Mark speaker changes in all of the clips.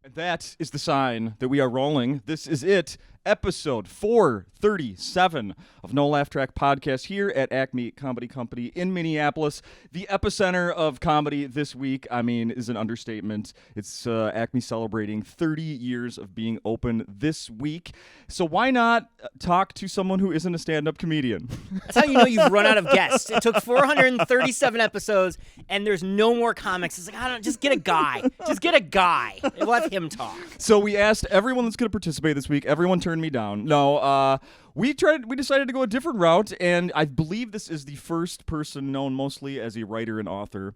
Speaker 1: And that is the sign that we are rolling. This is it, episode 437 of No Laugh Track Podcast here at Acme Comedy Company in Minneapolis. The epicenter of comedy this week, is an understatement. It's Acme celebrating 30 years of being open this week. So why not talk to someone who isn't a stand-up comedian?
Speaker 2: That's how you know you've run out of guests. It took 437 episodes, and there's no more comics. It's like, just get a guy. Just get a guy. And let him talk.
Speaker 1: So we asked everyone that's going to participate this week. Everyone turned me down. No, we decided to go a different route, and I believe this is the first person known mostly as a writer and author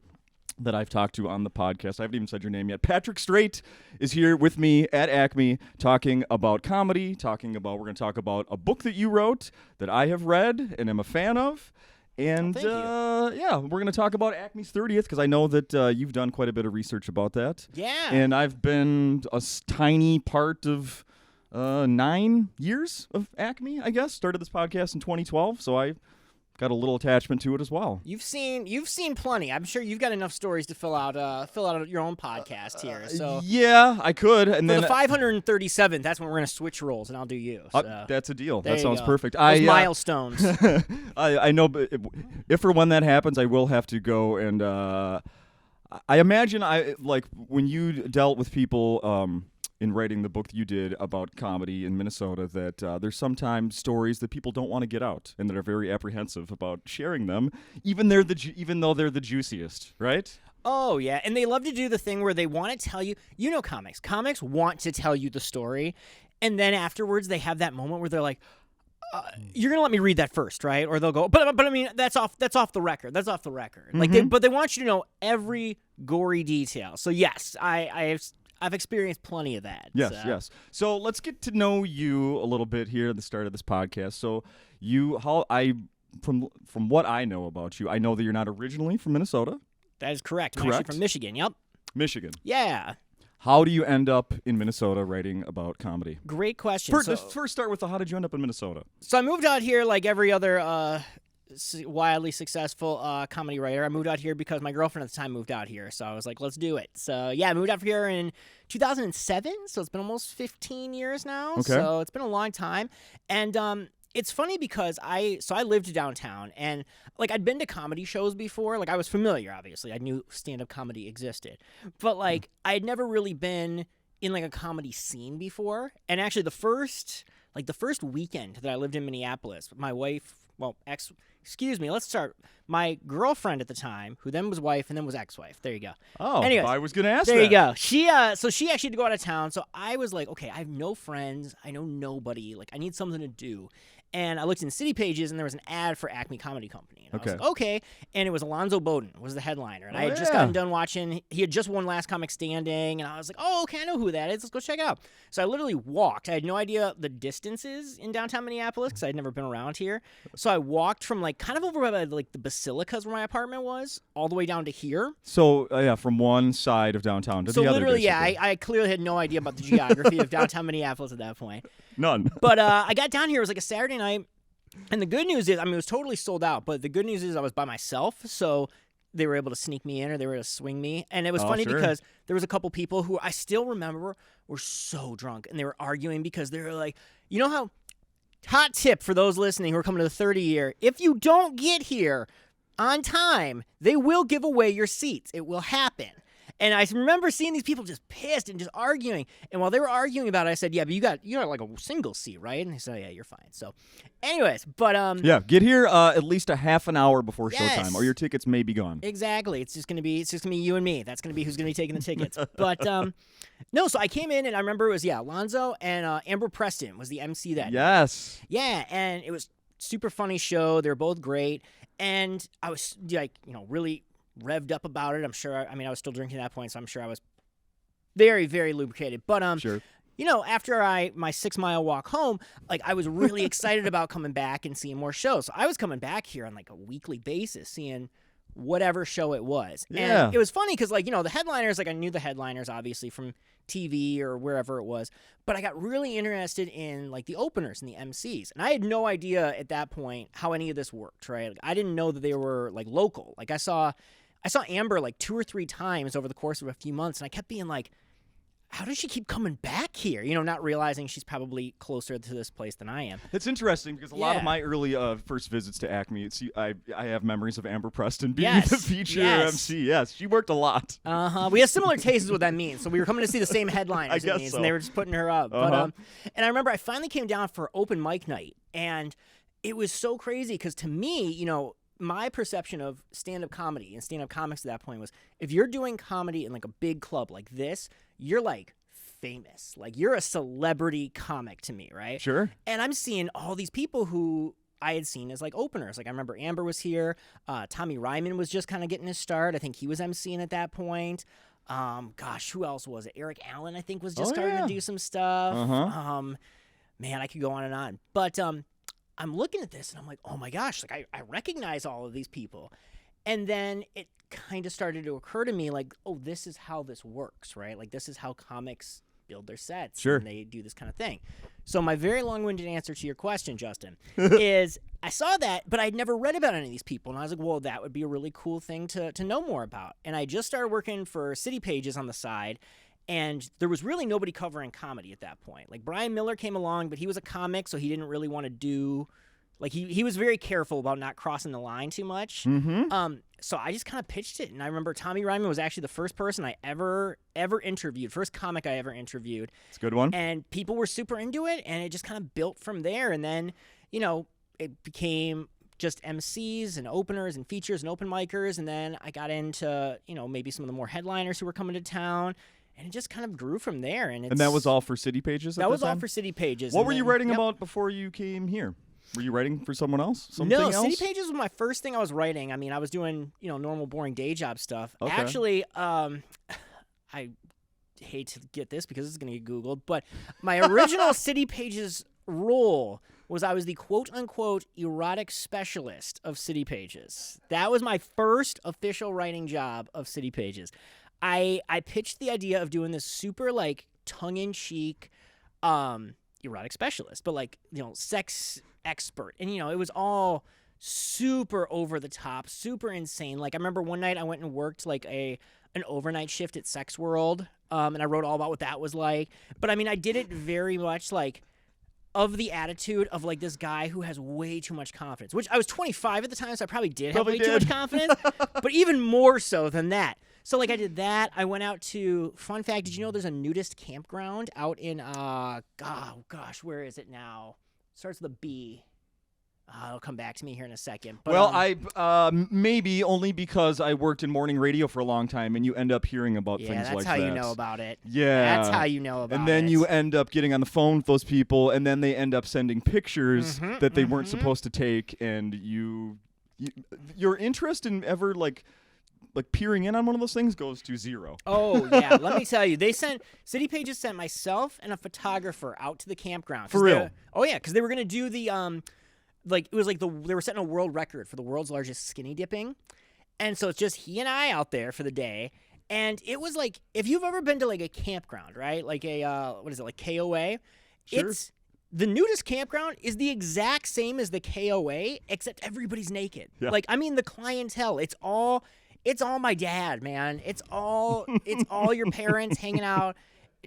Speaker 1: that I've talked to on the podcast. I haven't even said your name yet. Patrick Strait is here with me at Acme talking about comedy, we're going to talk about a book that you wrote that I have read and am a fan of. And, we're going to talk about Acme's 30th because I know that you've done quite a bit of research about that.
Speaker 2: Yeah.
Speaker 1: And I've been a tiny part of 9 years of Acme, I guess. Started this podcast in 2012, so I got a little attachment to it as well.
Speaker 2: You've seen plenty. I'm sure you've got enough stories to fill out your own podcast here. So
Speaker 1: yeah, I could. And
Speaker 2: for
Speaker 1: then
Speaker 2: the 537th, that's when we're gonna switch roles, and I'll do you. So.
Speaker 1: That's a deal.
Speaker 2: There
Speaker 1: That sounds
Speaker 2: go.
Speaker 1: perfect.
Speaker 2: Those milestones.
Speaker 1: I know, but if or when that happens, I will have to go and I imagine when you dealt with people in writing the book that you did about comedy in Minnesota, that there's sometimes stories that people don't want to get out and that are very apprehensive about sharing them, even though they're the juiciest, right?
Speaker 2: Oh, yeah, and they love to do the thing where they want to tell you, comics. Comics want to tell you the story, and then afterwards they have that moment where they're like, you're going to let me read that first, right? Or they'll go, but I mean, that's off the record. That's off the record.
Speaker 1: Mm-hmm.
Speaker 2: But they want you to know every gory detail. So, yes, I've experienced plenty of that.
Speaker 1: Yes. So let's get to know you a little bit here at the start of this podcast. So from what I know about you, I know that you're not originally from Minnesota.
Speaker 2: That is correct. I'm actually from Michigan. Yep.
Speaker 1: Michigan.
Speaker 2: Yeah.
Speaker 1: How do you end up in Minnesota writing about comedy?
Speaker 2: Great question.
Speaker 1: First start with how did you end up in Minnesota?
Speaker 2: So I moved out here like every other wildly successful comedy writer. I moved out here because my girlfriend at the time moved out here. So I was like, let's do it. So yeah, I moved out here in 2007. So it's been almost 15 years now.
Speaker 1: Okay.
Speaker 2: So it's been a long time. And it's funny because I lived downtown and like I'd been to comedy shows before. Like I was familiar, obviously. I knew stand-up comedy existed. But like I had never really been in like a comedy scene before. And actually the first weekend that I lived in Minneapolis, my wife, let's start. My girlfriend at the time, who then was wife and then was ex-wife. There you go.
Speaker 1: Oh,
Speaker 2: anyways,
Speaker 1: I was going to ask
Speaker 2: there
Speaker 1: that.
Speaker 2: you go. She actually had to go out of town. So I was like, okay, I have no friends. I know nobody. Like I need something to do. And I looked in City Pages, and there was an ad for Acme Comedy Company. And I was like, okay. And it was Alonzo Bowden was the headliner. And I had just gotten done watching. He had just won Last Comic Standing. And I was like, oh, okay, I know who that is. Let's go check it out. So I literally walked. I had no idea the distances in downtown Minneapolis because I'd never been around here. So I walked from like kind of over by like the basilicas where my apartment was all the way down to here.
Speaker 1: So, from one side of downtown to the other. So
Speaker 2: literally, I clearly had no idea about the geography of downtown Minneapolis at that point.
Speaker 1: None.
Speaker 2: But I got down here. It was like a Saturday night. And the good news is, it was totally sold out. But the good news is I was by myself. So they were able to sneak me in or they were able to swing me. And it was funny because there was a couple people who I still remember were so drunk. And they were arguing because they were like, you know how, hot tip for those listening who are coming to the 30 year, if you don't get here on time, they will give away your seats. It will happen. And I remember seeing these people just pissed and just arguing. And while they were arguing about it, I said, yeah, but you got like a single seat, right? And they said, yeah, you're fine. So anyways, but
Speaker 1: get here at least a half an hour before showtime or your tickets may be gone.
Speaker 2: Exactly. It's just gonna be you and me. That's gonna be who's gonna be taking the tickets. But no, so I came in and I remember it was Alonzo and Amber Preston was the MC that
Speaker 1: Yes.
Speaker 2: night. Yeah, and it was super funny show. They were both great. And I was like, really revved up about it. I'm sure. I was still drinking at that point, so I'm sure I was very, very lubricated. But
Speaker 1: sure.
Speaker 2: After my 6-mile walk home, like I was really excited about coming back and seeing more shows. So I was coming back here on like a weekly basis, seeing whatever show it was.
Speaker 1: Yeah.
Speaker 2: And it was funny because the headliners, like I knew the headliners obviously from TV or wherever it was, but I got really interested in like the openers and the MCs. And I had no idea at that point how any of this worked, right? Like, I didn't know that they were like local. Like I saw Amber like 2 or 3 times over the course of a few months, and I kept being like, how does she keep coming back here? You know, not realizing she's probably closer to this place than I am.
Speaker 1: It's interesting because a lot of my early first visits to Acme, I have memories of Amber Preston being the feature MC. Yes, she worked a lot.
Speaker 2: We have similar tastes is what that means. So we were coming to see the same headliners,
Speaker 1: I guess so.
Speaker 2: And they were just putting her up. But and I remember I finally came down for open mic night, and it was so crazy because to me, you know, my perception of stand-up comedy and stand-up comics at that point was if you're doing comedy in like a big club like this, you're like famous. Like you're a celebrity comic to me, right?
Speaker 1: Sure.
Speaker 2: And I'm seeing all these people who I had seen as like openers. Like I remember Amber was here. Tommy Ryman was just kind of getting his start. I think he was emceeing at that point. Gosh, who else was it? Eric Allen, I think, was just starting to do some stuff. Man, I could go on and on. But I'm looking at this and I'm like, oh my gosh, like I recognize all of these people. And then it kind of started to occur to me like, oh, this is how this works, right? Like this is how comics build their sets.
Speaker 1: Sure.
Speaker 2: And they do this kind of thing. So my very long-winded answer to your question, Justin, is I saw that, but I'd never read about any of these people. And I was like, well, that would be a really cool thing to know more about. And I just started working for City Pages on the side. And there was really nobody covering comedy at that point. Like Brian Miller came along, but he was a comic, so he didn't really want to do, like he was very careful about not crossing the line too much. So I just kind of pitched it, and I remember Tommy Ryman was actually the first person I ever interviewed, first comic I ever interviewed.
Speaker 1: It's a good one.
Speaker 2: And people were super into it, and it just kind of built from there. And then, you know, it became just MCs and openers and features and open micers, and then I got into, you know, maybe some of the more headliners who were coming to town. And it just kind of grew from there. And
Speaker 1: that was all for City Pages?
Speaker 2: That was all for City Pages.
Speaker 1: What were you writing about before you came here? Were you writing for someone else? Something else?
Speaker 2: City Pages was my first thing I was writing. I mean, I was doing, you know, normal, boring day job stuff. Okay. Actually, I hate to get this because it's going to get Googled, but my original City Pages role was I was the quote-unquote erotic specialist of City Pages. That was my first official writing job of City Pages. I pitched the idea of doing this super, like, tongue-in-cheek erotic specialist, but, like, you know, sex expert. And, you know, it was all super over the top, super insane. Like, I remember one night I went and worked, like, an overnight shift at Sex World, and I wrote all about what that was like. But, I mean, I did it very much, like, of the attitude of, like, this guy who has way too much confidence, which I was 25 at the time, so I probably did have way too much confidence, but even more so than that. So, like, I did that. I went out to, fun fact, did you know there's a nudist campground out in, where is it now? Starts with a B. It'll come back to me here in a second. But,
Speaker 1: well, I maybe only because I worked in morning radio for a long time, and you end up hearing about things like that.
Speaker 2: Yeah, that's how you know about it.
Speaker 1: Yeah.
Speaker 2: That's how you know about it.
Speaker 1: And then you end up getting on the phone with those people, and then they end up sending pictures that they weren't supposed to take, and your interest in ever, like peering in on one of those things goes to zero.
Speaker 2: Oh, yeah. Let me tell you. City Pages sent myself and a photographer out to the campground.
Speaker 1: For real?
Speaker 2: Oh, yeah, because they were going to do the, it was like they were setting a world record for the world's largest skinny dipping. And so it's just he and I out there for the day. And it was like, if you've ever been to like a campground, right? Like a, like KOA?
Speaker 1: Sure.
Speaker 2: The nudist campground is the exact same as the KOA, except everybody's naked.
Speaker 1: Yeah.
Speaker 2: Like, I mean, the clientele, it's all my dad, man. It's all your parents hanging out,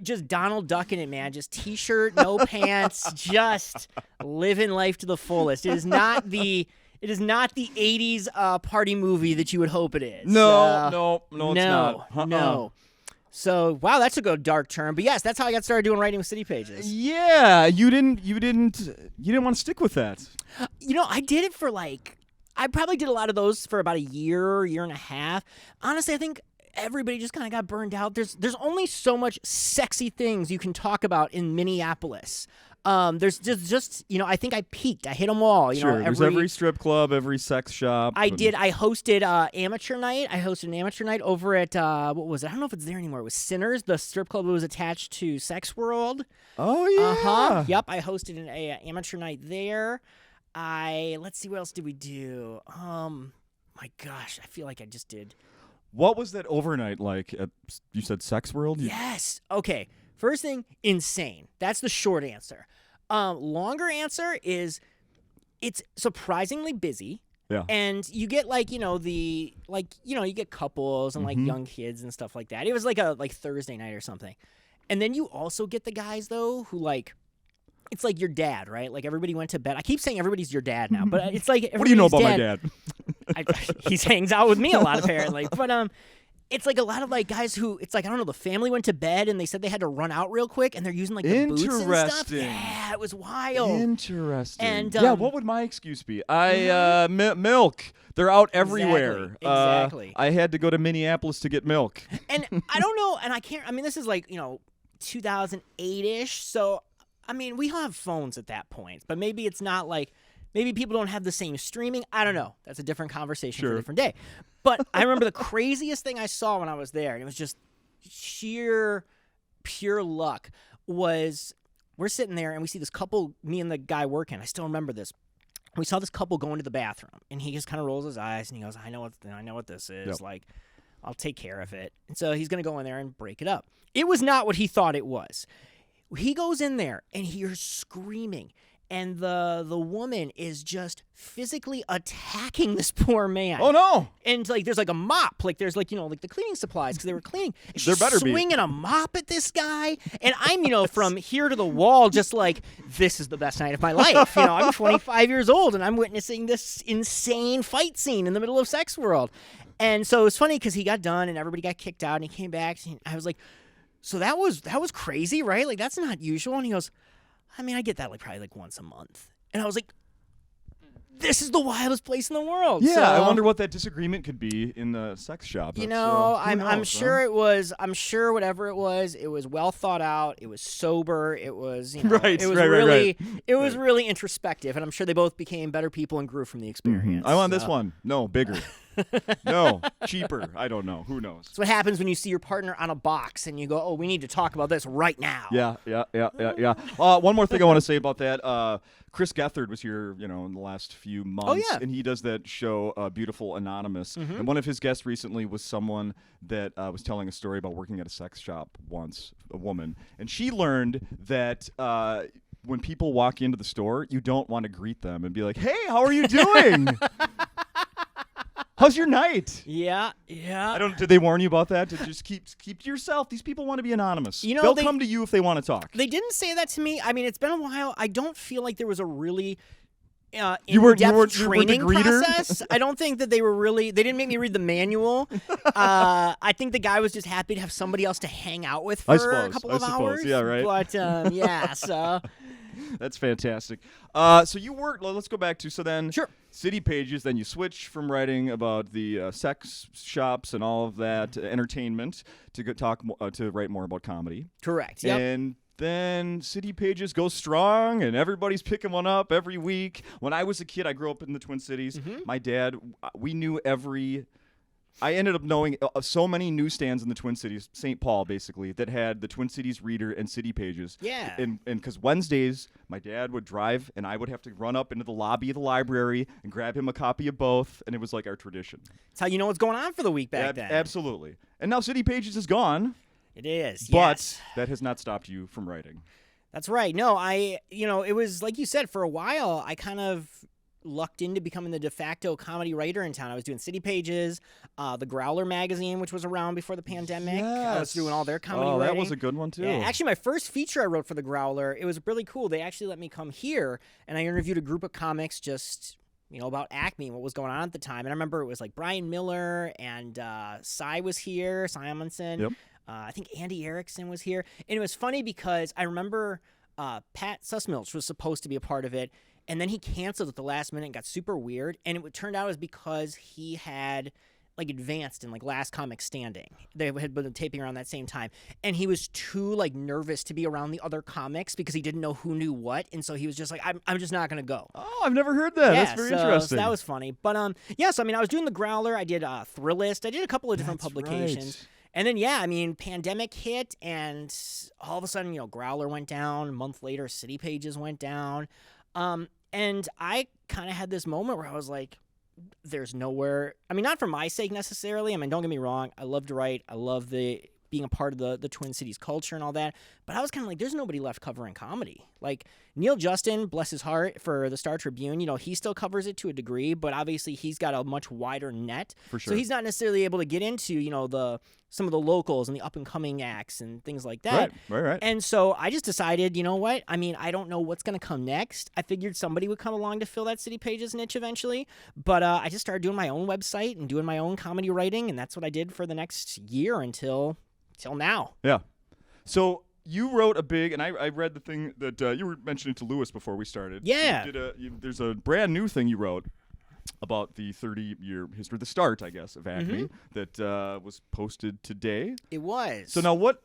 Speaker 2: just Donald Duck in it, man. Just T-shirt, no pants, just living life to the fullest. It is not the 80s party movie that you would hope it is.
Speaker 1: No, it's not.
Speaker 2: No. So, wow, that took a dark turn. But yes, that's how I got started doing writing with City Pages.
Speaker 1: Yeah, you didn't want to stick with that.
Speaker 2: You know, I did it for I probably did a lot of those for about a year and a half. Honestly, I think everybody just kind of got burned out. There's only so much sexy things you can talk about in Minneapolis. There's just you know, I think I peaked. I hit them all. You know,
Speaker 1: there's every strip club, every sex shop.
Speaker 2: I hosted amateur night. I hosted an amateur night over at what was it? I don't know if it's there anymore. It was Sinners, the strip club that was attached to Sex World.
Speaker 1: Oh yeah.
Speaker 2: Yep. I hosted an amateur night there. Let's see, what else did we do? My gosh, I feel like I just did.
Speaker 1: What was that overnight like? You said Sex World?
Speaker 2: Yes. Okay. First thing, insane. That's the short answer. Longer answer is it's surprisingly busy.
Speaker 1: Yeah.
Speaker 2: And you get you get couples and like young kids and stuff like that. It was like a Thursday night or something. And then you also get the guys though who like. It's like your dad, right? Like everybody went to bed. I keep saying everybody's your dad now, but it's like
Speaker 1: what do you know about my dad?
Speaker 2: He hangs out with me a lot apparently, but it's like a lot of like guys who it's like I don't know. The family went to bed and they said they had to run out real quick, and they're using like the boots and stuff. Yeah, it was wild.
Speaker 1: Interesting.
Speaker 2: And
Speaker 1: what would my excuse be? Milk. They're out everywhere.
Speaker 2: Exactly.
Speaker 1: I had to go to Minneapolis to get milk.
Speaker 2: And I don't know, and I can't. I mean, this is like 2008-ish, so. I mean, we have phones at that point, but maybe it's not like maybe people don't have the same streaming. I don't know. That's a different conversation for a different day. But I remember the craziest thing I saw when I was there, and it was just sheer, pure luck, was we're sitting there and we see this couple, me and the guy working. I still remember this. We saw this couple go into the bathroom, and he just kind of rolls his eyes, and he goes, I know what this is.
Speaker 1: Yep.
Speaker 2: Like, I'll take care of it. And so he's going to go in there and break it up. It was not what he thought it was. He goes in there and he's screaming, and the woman is physically attacking this poor man.
Speaker 1: Oh no!
Speaker 2: And like there's like a mop, like there's like like the cleaning supplies because they were cleaning. And
Speaker 1: there
Speaker 2: she's
Speaker 1: better
Speaker 2: swinging a mop at this guy, and I'm from here to the wall, just like this is the best night of my life. I'm 25 years old and I'm witnessing this insane fight scene in the middle of Sex World, and so it was funny because he got done and everybody got kicked out, and he came back and I was like. So that was crazy, right? Like, that's not usual. And he goes, I mean, I get that probably once a month. And I was like, this is the wildest place in the world.
Speaker 1: Yeah,
Speaker 2: so,
Speaker 1: I wonder what that disagreement could be in the sex shop.
Speaker 2: I'm sure it was. I'm sure whatever it was well thought out. It was sober. It was,
Speaker 1: right.
Speaker 2: It was
Speaker 1: right.
Speaker 2: It was really introspective, and I'm sure they both became better people and grew from the experience.
Speaker 1: I want this one. No, bigger. No, cheaper. I don't know. Who knows?
Speaker 2: That's what happens when you see your partner on a box and you go, "Oh, we need to talk about this right now."
Speaker 1: Yeah. One more thing I want to say about that. Chris Gethard was here, in the last few months, and he does that show, Beautiful Anonymous. And one of his guests recently was someone that was telling a story about working at a sex shop once, a woman, and she learned that. When people walk into the store, you don't want to greet them and be like, "Hey, how are you doing?" How's your night?
Speaker 2: Yeah.
Speaker 1: Did they warn you about that? To just keep to yourself. These people want to be anonymous. They'll come to you if they want to talk.
Speaker 2: They didn't say that to me. I mean, it's been a while. I don't feel like there was a really
Speaker 1: in-depth
Speaker 2: training process. I don't think that they didn't make me read the manual. I think the guy was just happy to have somebody else to hang out with for a couple of hours.
Speaker 1: Yeah, right.
Speaker 2: But so.
Speaker 1: That's fantastic. So you worked. Let's go back to then.
Speaker 2: Sure.
Speaker 1: City Pages. Then you switch from writing about the sex shops and all of that entertainment to to write more about comedy.
Speaker 2: Correct. Yep.
Speaker 1: And then City Pages goes strong, and everybody's picking one up every week. When I was a kid, I grew up in the Twin Cities. My dad, we knew I ended up knowing so many newsstands in the Twin Cities, St. Paul basically, that had the Twin Cities Reader and City Pages.
Speaker 2: Yeah.
Speaker 1: And because Wednesdays, my dad would drive, and I would have to run up into the lobby of the library and grab him a copy of both, and it was like our tradition.
Speaker 2: That's how you know what's going on for the week back then.
Speaker 1: Absolutely. And now City Pages is gone.
Speaker 2: It is,
Speaker 1: but that has not stopped you from writing.
Speaker 2: That's right. No, it was like you said, for a while, I kind of lucked into becoming the de facto comedy writer in town. I was doing City Pages, the Growler magazine, which was around before the pandemic.
Speaker 1: Yes.
Speaker 2: I was doing all their comedy writing.
Speaker 1: That was a good one, too.
Speaker 2: Yeah, actually, my first feature I wrote for the Growler, it was really cool. They actually let me come here, and I interviewed a group of comics just about Acme and what was going on at the time. And I remember it was like Brian Miller and Cy was here, Cy Amundsen.
Speaker 1: Yep.
Speaker 2: I think Andy Erickson was here. And it was funny because I remember Pat Sussmilch was supposed to be a part of it, and then he canceled at the last minute and got super weird. And it turned out it was because he had advanced in Last Comic Standing. They had been taping around that same time, and he was too nervous to be around the other comics because he didn't know who knew what, and so he was just like, I'm just not gonna go.
Speaker 1: Oh, I've never heard that.
Speaker 2: Yeah,
Speaker 1: that's very interesting.
Speaker 2: So that was funny. But so I was doing the Growler. I did Thrillist. I did a couple of different publications.
Speaker 1: Right.
Speaker 2: And then, pandemic hit, and all of a sudden, Growler went down. A month later, City Pages went down. And I kind of had this moment where I was like, there's nowhere, not for my sake necessarily. Don't get me wrong. I love to write. I love being a part of the Twin Cities culture and all that. But I was kind of there's nobody left covering comedy. Neil Justin, bless his heart, for the Star Tribune, he still covers it to a degree, but obviously he's got a much wider net.
Speaker 1: For sure.
Speaker 2: So he's not necessarily able to get into, some of the locals and the up-and-coming acts and things like that.
Speaker 1: Right.
Speaker 2: And so I just decided, you know what? I mean, I don't know what's going to come next. I figured somebody would come along to fill that City Pages niche eventually. But I just started doing my own website and doing my own comedy writing, and that's what I did for the next year until now.
Speaker 1: Yeah. So you wrote a big, and I read the thing that you were mentioning to Lewis before we started.
Speaker 2: Yeah.
Speaker 1: There's a brand new thing you wrote about the 30-year history, the start, I guess, of Acme that was posted today.
Speaker 2: It was.
Speaker 1: So what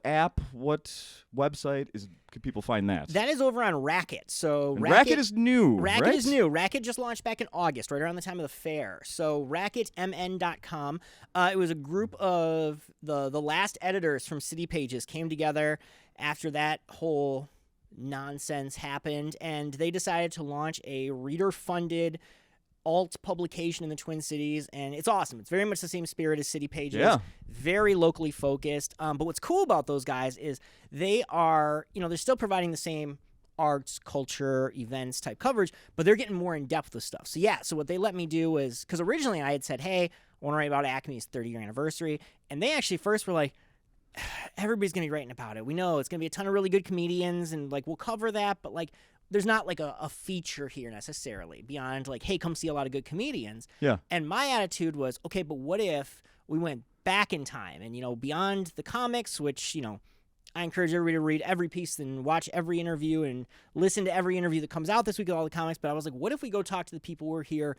Speaker 1: app, what website could people find that?
Speaker 2: That is over on Racket. So
Speaker 1: Racket is new.
Speaker 2: Racket is new. Racket just launched back in August, right around the time of the fair. So racketmn.com. It was a group of the last editors from City Pages came together after that whole nonsense happened, and they decided to launch a reader-funded alt publication in the Twin Cities, and it's awesome. It's very much the same spirit as City Pages, very locally focused. But what's cool about those guys is they are, they're still providing the same arts, culture, events type coverage, but they're getting more in-depth with stuff. So what they let me do is, because originally I had said, hey, I want to write about Acme's 30-year anniversary, and they actually first were like, everybody's going to be writing about it. We know it's going to be a ton of really good comedians, and we'll cover that, but there's not a feature here necessarily beyond hey, come see a lot of good comedians.
Speaker 1: Yeah.
Speaker 2: And my attitude was, okay, but what if we went back in time and, beyond the comics, which, I encourage everybody to read every piece and watch every interview and listen to every interview that comes out this week with all the comics. But I was like, what if we go talk to the people who were here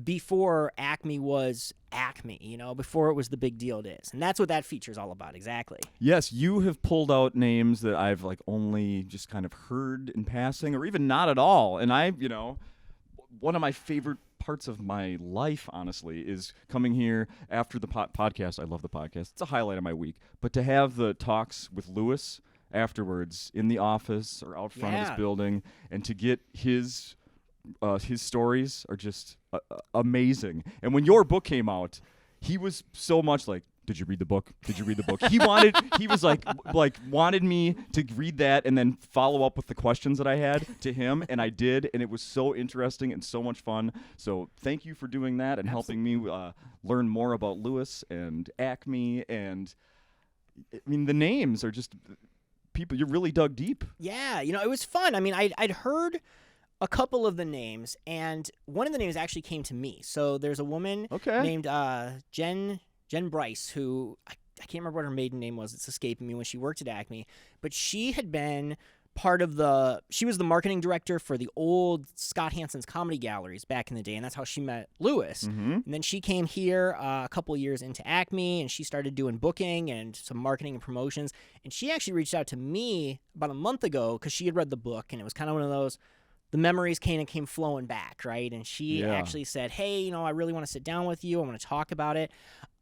Speaker 2: before Acme was Acme, before it was the big deal it is. And that's what that feature is all about, exactly.
Speaker 1: Yes, you have pulled out names that I've only just kind of heard in passing or even not at all. And one of my favorite parts of my life, honestly, is coming here after the podcast. I love the podcast. It's a highlight of my week. But to have the talks with Lewis afterwards in the office or out front of his building, and to get his stories are just amazing. And when your book came out, he was so much like, did you read the book? Did you read the book? He was wanted me to read that and then follow up with the questions that I had to him, and I did, and it was so interesting and so much fun. So thank you for doing that and helping me learn more about Lewis and Acme. And I mean, the names are just people, you really dug deep.
Speaker 2: Yeah, it was fun. I mean, I'd heard a couple of the names, and one of the names actually came to me. So there's a woman named Jen Bryce, who I can't remember what her maiden name was. It's escaping me, when she worked at Acme. But she had been she was the marketing director for the old Scott Hansen's comedy galleries back in the day, and that's how she met Lewis.
Speaker 1: Mm-hmm.
Speaker 2: And then she came here a couple years into Acme, and she started doing booking and some marketing and promotions. And she actually reached out to me about a month ago because she had read the book, and it was kind of one of those, the memories came flowing back, right? And she actually said, hey, I really want to sit down with you. I want to talk about it.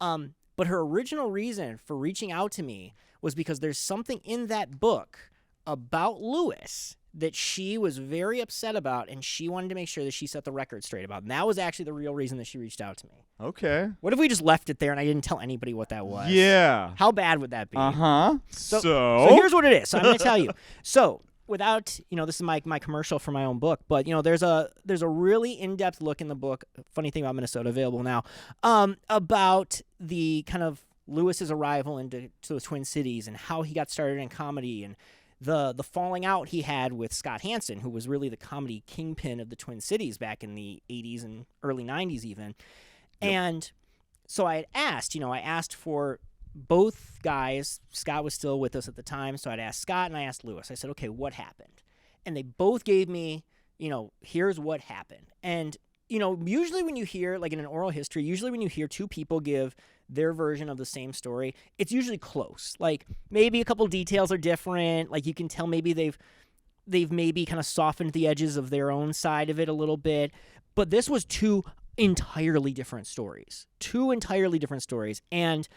Speaker 2: But her original reason for reaching out to me was because there's something in that book about Lewis that she was very upset about, and she wanted to make sure that she set the record straight about. And that was actually the real reason that she reached out to me.
Speaker 1: Okay.
Speaker 2: What if we just left it there and I didn't tell anybody what that was?
Speaker 1: Yeah.
Speaker 2: How bad would that be?
Speaker 1: Uh-huh.
Speaker 2: So here's what it is. So I'm going to tell you. So without, this is my commercial for my own book, but there's a really in-depth look in the book, funny thing about Minnesota, available now, about the kind of Lewis's arrival into the Twin Cities and how he got started in comedy, and the falling out he had with Scott Hansen, who was really the comedy kingpin of the Twin Cities back in the 80s and early 90s even. Yep. And so I asked for both guys. Scott was still with us at the time, so I'd asked Scott and I asked Lewis. I said, okay, what happened? And they both gave me, here's what happened. And, usually when you hear, in an oral history, usually when you hear two people give their version of the same story, it's usually close. Maybe a couple details are different. You can tell maybe they've maybe kind of softened the edges of their own side of it a little bit. But this was two entirely different stories. And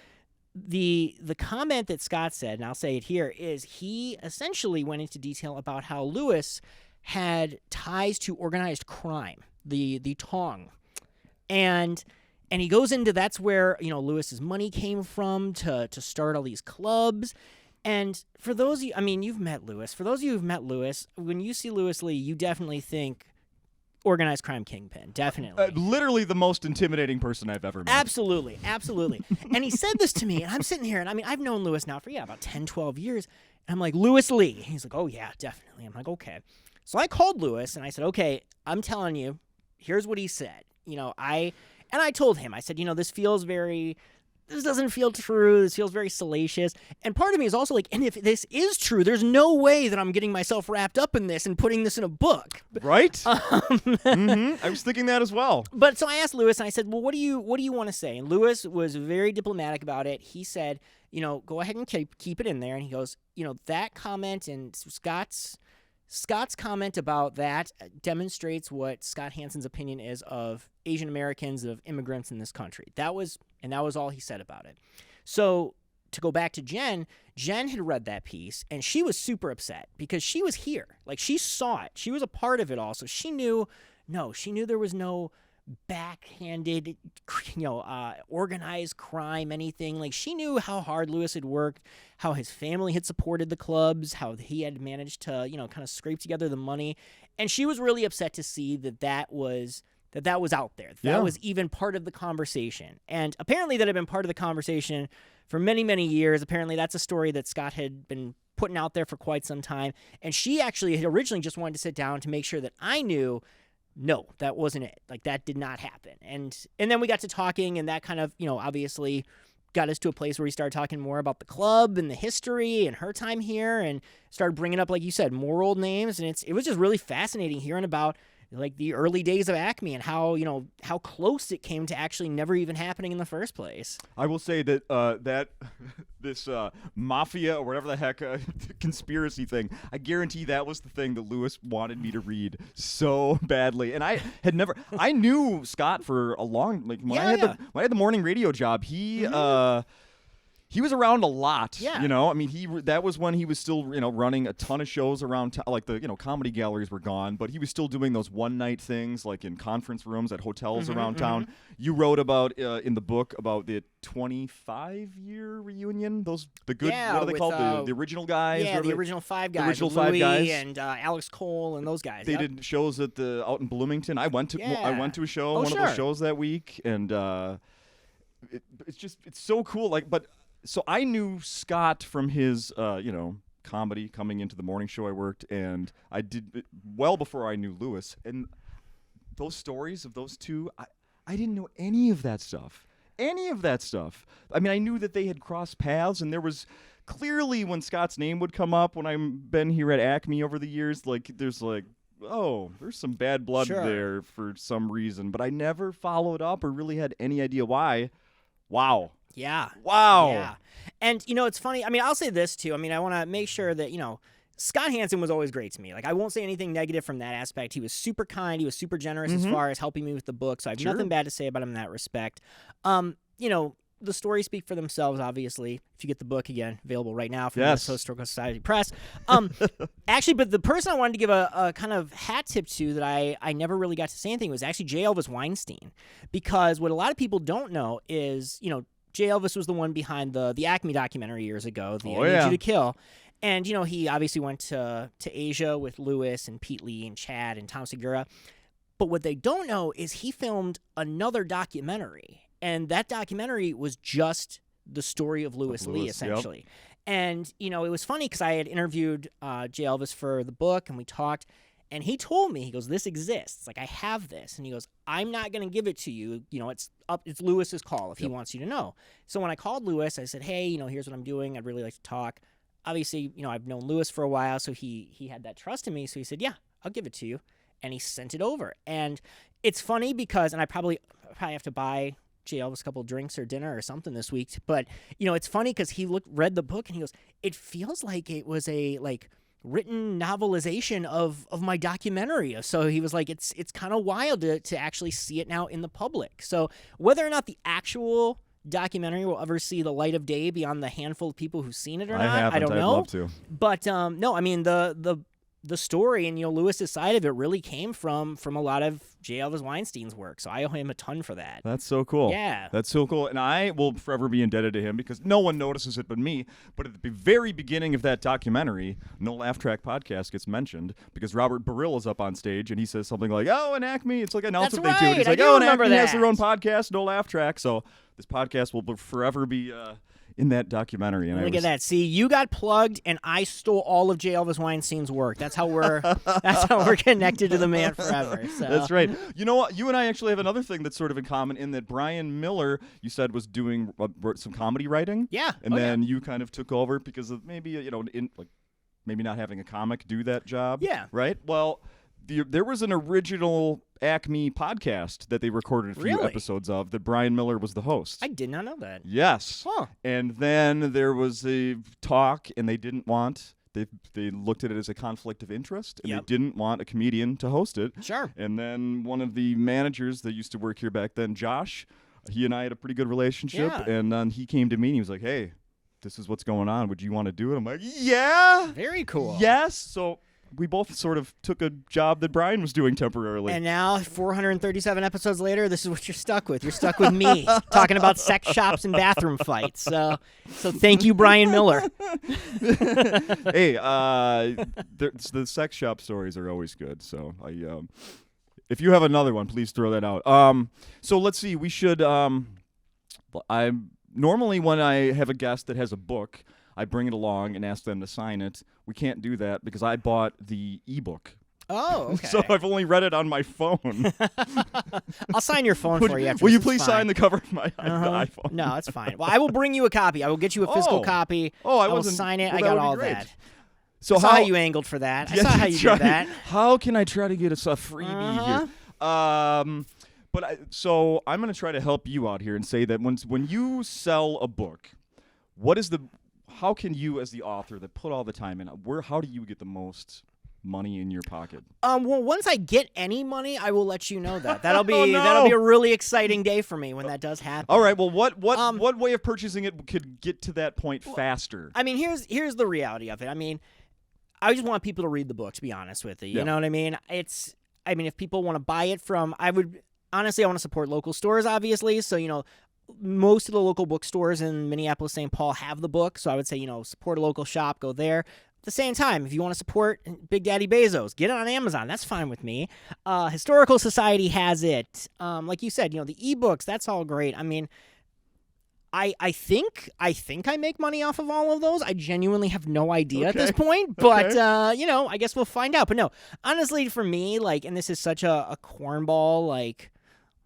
Speaker 2: the comment that Scott said, and I'll say it here, is he essentially went into detail about how Lewis had ties to organized crime, the Tong. And he goes into that's where, Lewis's money came from to start all these clubs. And for those of you, you've met Lewis. For those of you who've met Lewis, when you see Lewis Lee, you definitely think organized crime kingpin, definitely.
Speaker 1: Literally the most intimidating person I've ever met.
Speaker 2: Absolutely. And he said this to me, and I'm sitting here, and I mean, I've known Lewis now for, about 10, 12 years. And I'm like, Lewis Lee. He's like, oh, yeah, definitely. I'm like, okay. So I called Lewis, and I said, okay, I'm telling you, here's what he said. I told him, I said, this doesn't feel true. This feels very salacious. And part of me is also like, and if this is true, there's no way that I'm getting myself wrapped up in this and putting this in a book.
Speaker 1: Right? I was thinking that as well.
Speaker 2: But so I asked Lewis, and I said, well, what do you want to say? And Lewis was very diplomatic about it. He said, go ahead and keep it in there. And he goes, that comment and Scott's comment about that demonstrates what Scott Hansen's opinion is of Asian Americans, of immigrants in this country. That was all he said about it. So to go back to Jen had read that piece, and she was super upset because she was here. Like, she saw it. She was a part of it all. So she knew there was no backhanded, organized crime, anything. Like, she knew how hard Lewis had worked, how his family had supported the clubs, how he had managed to, kind of scrape together the money. And she was really upset to see that was out there. That was even part of the conversation. And apparently that had been part of the conversation for many, many years. Apparently that's a story that Scott had been putting out there for quite some time. And she actually had originally just wanted to sit down to make sure that I knew, no, that wasn't it. Like, that did not happen. And then we got to talking, and that kind of, obviously got us to a place where we started talking more about the club and the history and her time here, and started bringing up, like you said, more old names. And it was just really fascinating hearing about, like, the early days of Acme and how close it came to actually never even happening in the first place.
Speaker 1: I will say that this mafia or whatever the heck conspiracy thing, I guarantee that was the thing that Lewis wanted me to read so badly. And I knew Scott for a long, like, when I had the morning radio job, he was around a lot, I mean, that was when he was still, running a ton of shows around like the, comedy galleries were gone, but he was still doing those one-night things, like in conference rooms at hotels around town. You wrote about, in the book, about the 25-year reunion, what are they called? The original guys?
Speaker 2: Yeah, the original five guys.
Speaker 1: The original
Speaker 2: Louis
Speaker 1: five guys.
Speaker 2: And Alex Cole and those guys.
Speaker 1: They did shows out in Bloomington. I went to a show, one of those shows that week, and it's so cool. So I knew Scott from his, comedy coming into the morning show I worked, and I did it well before I knew Lewis. And those stories of those two, I didn't know any of that stuff. I mean, I knew that they had crossed paths, and there was clearly, when Scott's name would come up when I've been here at Acme over the years, there's some bad blood there for some reason. But I never followed up or really had any idea why. Wow.
Speaker 2: Yeah.
Speaker 1: Wow.
Speaker 2: Yeah. And, it's funny. I mean, I'll say this, too. I mean, I want to make sure that, Scott Hansen was always great to me. Like, I won't say anything negative from that aspect. He was super kind. He was super generous as far as helping me with the book. So I have nothing bad to say about him in that respect. The stories speak for themselves, obviously. If you get the book, again, available right now from the Historical Society Press. Actually, but the person I wanted to give a kind of hat tip to that I never really got to say anything was actually J. Elvis Weinstein. Because what a lot of people don't know is, J. Elvis was the one behind the Acme documentary years ago, the I Need You to Kill. And, he obviously went to Asia with Lewis and Pete Lee and Chad and Tom Segura. But what they don't know is he filmed another documentary. And that documentary was just the story of Lewis Lee, essentially. Yep. And, it was funny because I had interviewed J. Elvis for the book, and we talked. And he told me, he goes, this exists. Like, I have this. And he goes, I'm not going to give it to you. It's Lewis's call if he wants you to know. So when I called Lewis, I said, hey, here's what I'm doing. I'd really like to talk. Obviously, I've known Lewis for a while, so he had that trust in me. So he said, yeah, I'll give it to you. And he sent it over. And it's funny because, and I probably have to buy J. Elvis a couple of drinks or dinner or something this week. But, it's funny because he read the book and he goes, it feels like it was a, written novelization of my documentary. So he was like, it's kind of wild to actually see it now in the public. So whether or not the actual documentary will ever see the light of day beyond the handful of people who've seen it or not, I don't know.
Speaker 1: I'd love to.
Speaker 2: But no, I mean the the story and Lewis's side of it really came from a lot of J. Elvis Weinstein's work. So I owe him a ton for that.
Speaker 1: That's so cool.
Speaker 2: Yeah.
Speaker 1: That's so cool. And I will forever be indebted to him because no one notices it but me. But at the very beginning of that documentary, No Laugh Track podcast gets mentioned because Robert Baril is up on stage and he says something like, "Oh, and Acme," it's like an announcement
Speaker 2: That's
Speaker 1: they do.
Speaker 2: right.
Speaker 1: And he's
Speaker 2: I
Speaker 1: like,
Speaker 2: do
Speaker 1: "Oh, and
Speaker 2: remember
Speaker 1: Acme has
Speaker 2: that.
Speaker 1: their own podcast, No Laugh Track." So this podcast will forever be in that documentary. And
Speaker 2: Look at that. See, you got plugged, and I stole all of J. Elvis Weinstein's work. That's how we're connected to the man forever. So.
Speaker 1: That's right. You know what? You and I actually have another thing that's sort of in common in that Brian Miller, you said, was doing some comedy writing.
Speaker 2: Yeah.
Speaker 1: And then you kind of took over because of maybe, maybe not having a comic do that job.
Speaker 2: Yeah.
Speaker 1: Right? Well, there was an original Acme podcast that they recorded a few episodes of that Brian Miller was the host.
Speaker 2: I did not know that.
Speaker 1: Yes.
Speaker 2: Huh.
Speaker 1: And then there was a talk, and they didn't want... They looked at it as a conflict of interest, and they didn't want a comedian to host it.
Speaker 2: Sure.
Speaker 1: And then one of the managers that used to work here back then, Josh, he and I had a pretty good relationship, and then he came to me and he was like, "Hey, this is what's going on. Would you want to do it?" I'm like, "Yeah."
Speaker 2: Very cool.
Speaker 1: Yes. So we both sort of took a job that Brian was doing temporarily.
Speaker 2: And now, 437 episodes later, this is what you're stuck with. You're stuck with me talking about sex shops and bathroom fights. So thank you, Brian Miller.
Speaker 1: Hey, the sex shop stories are always good. So if you have another one, please throw that out. So let's see. We should. Normally when I have a guest that has a book, I bring it along and ask them to sign it. We can't do that because I bought the ebook.
Speaker 2: Oh, okay.
Speaker 1: So I've only read it on my phone.
Speaker 2: I'll sign your phone for you after
Speaker 1: Will
Speaker 2: this.
Speaker 1: you please sign the cover of my iPhone?
Speaker 2: No, it's fine. Well, I will bring you a copy. I will get you a physical copy. I will sign it.
Speaker 1: Well,
Speaker 2: I got all that.
Speaker 1: So
Speaker 2: I saw how you angled for that. I saw how you did that.
Speaker 1: How can I try to get us a freebie here? So I'm going to try to help you out here and say that when you sell a book, how can you, as the author that put all the time in, how do you get the most money in your pocket?
Speaker 2: Well, once I get any money, I will let you know that. That'll be that'll be a really exciting day for me when that does happen.
Speaker 1: All right. Well, what way of purchasing it could get to that point faster?
Speaker 2: I mean, here's the reality of it. I mean, I just want people to read the book. To be honest with you, you know what I mean. If people want to buy it from, I want to support local stores, obviously. So most of the local bookstores in Minneapolis, St. Paul have the book. So I would say, support a local shop, go there. At the same time, if you want to support Big Daddy Bezos, get it on Amazon. That's fine with me. Historical Society has it. Like you said, the ebooks, that's all great. I mean, I think I make money off of all of those. I genuinely have no idea at this point, but I guess we'll find out. But no, honestly, for me, and this is such a cornball,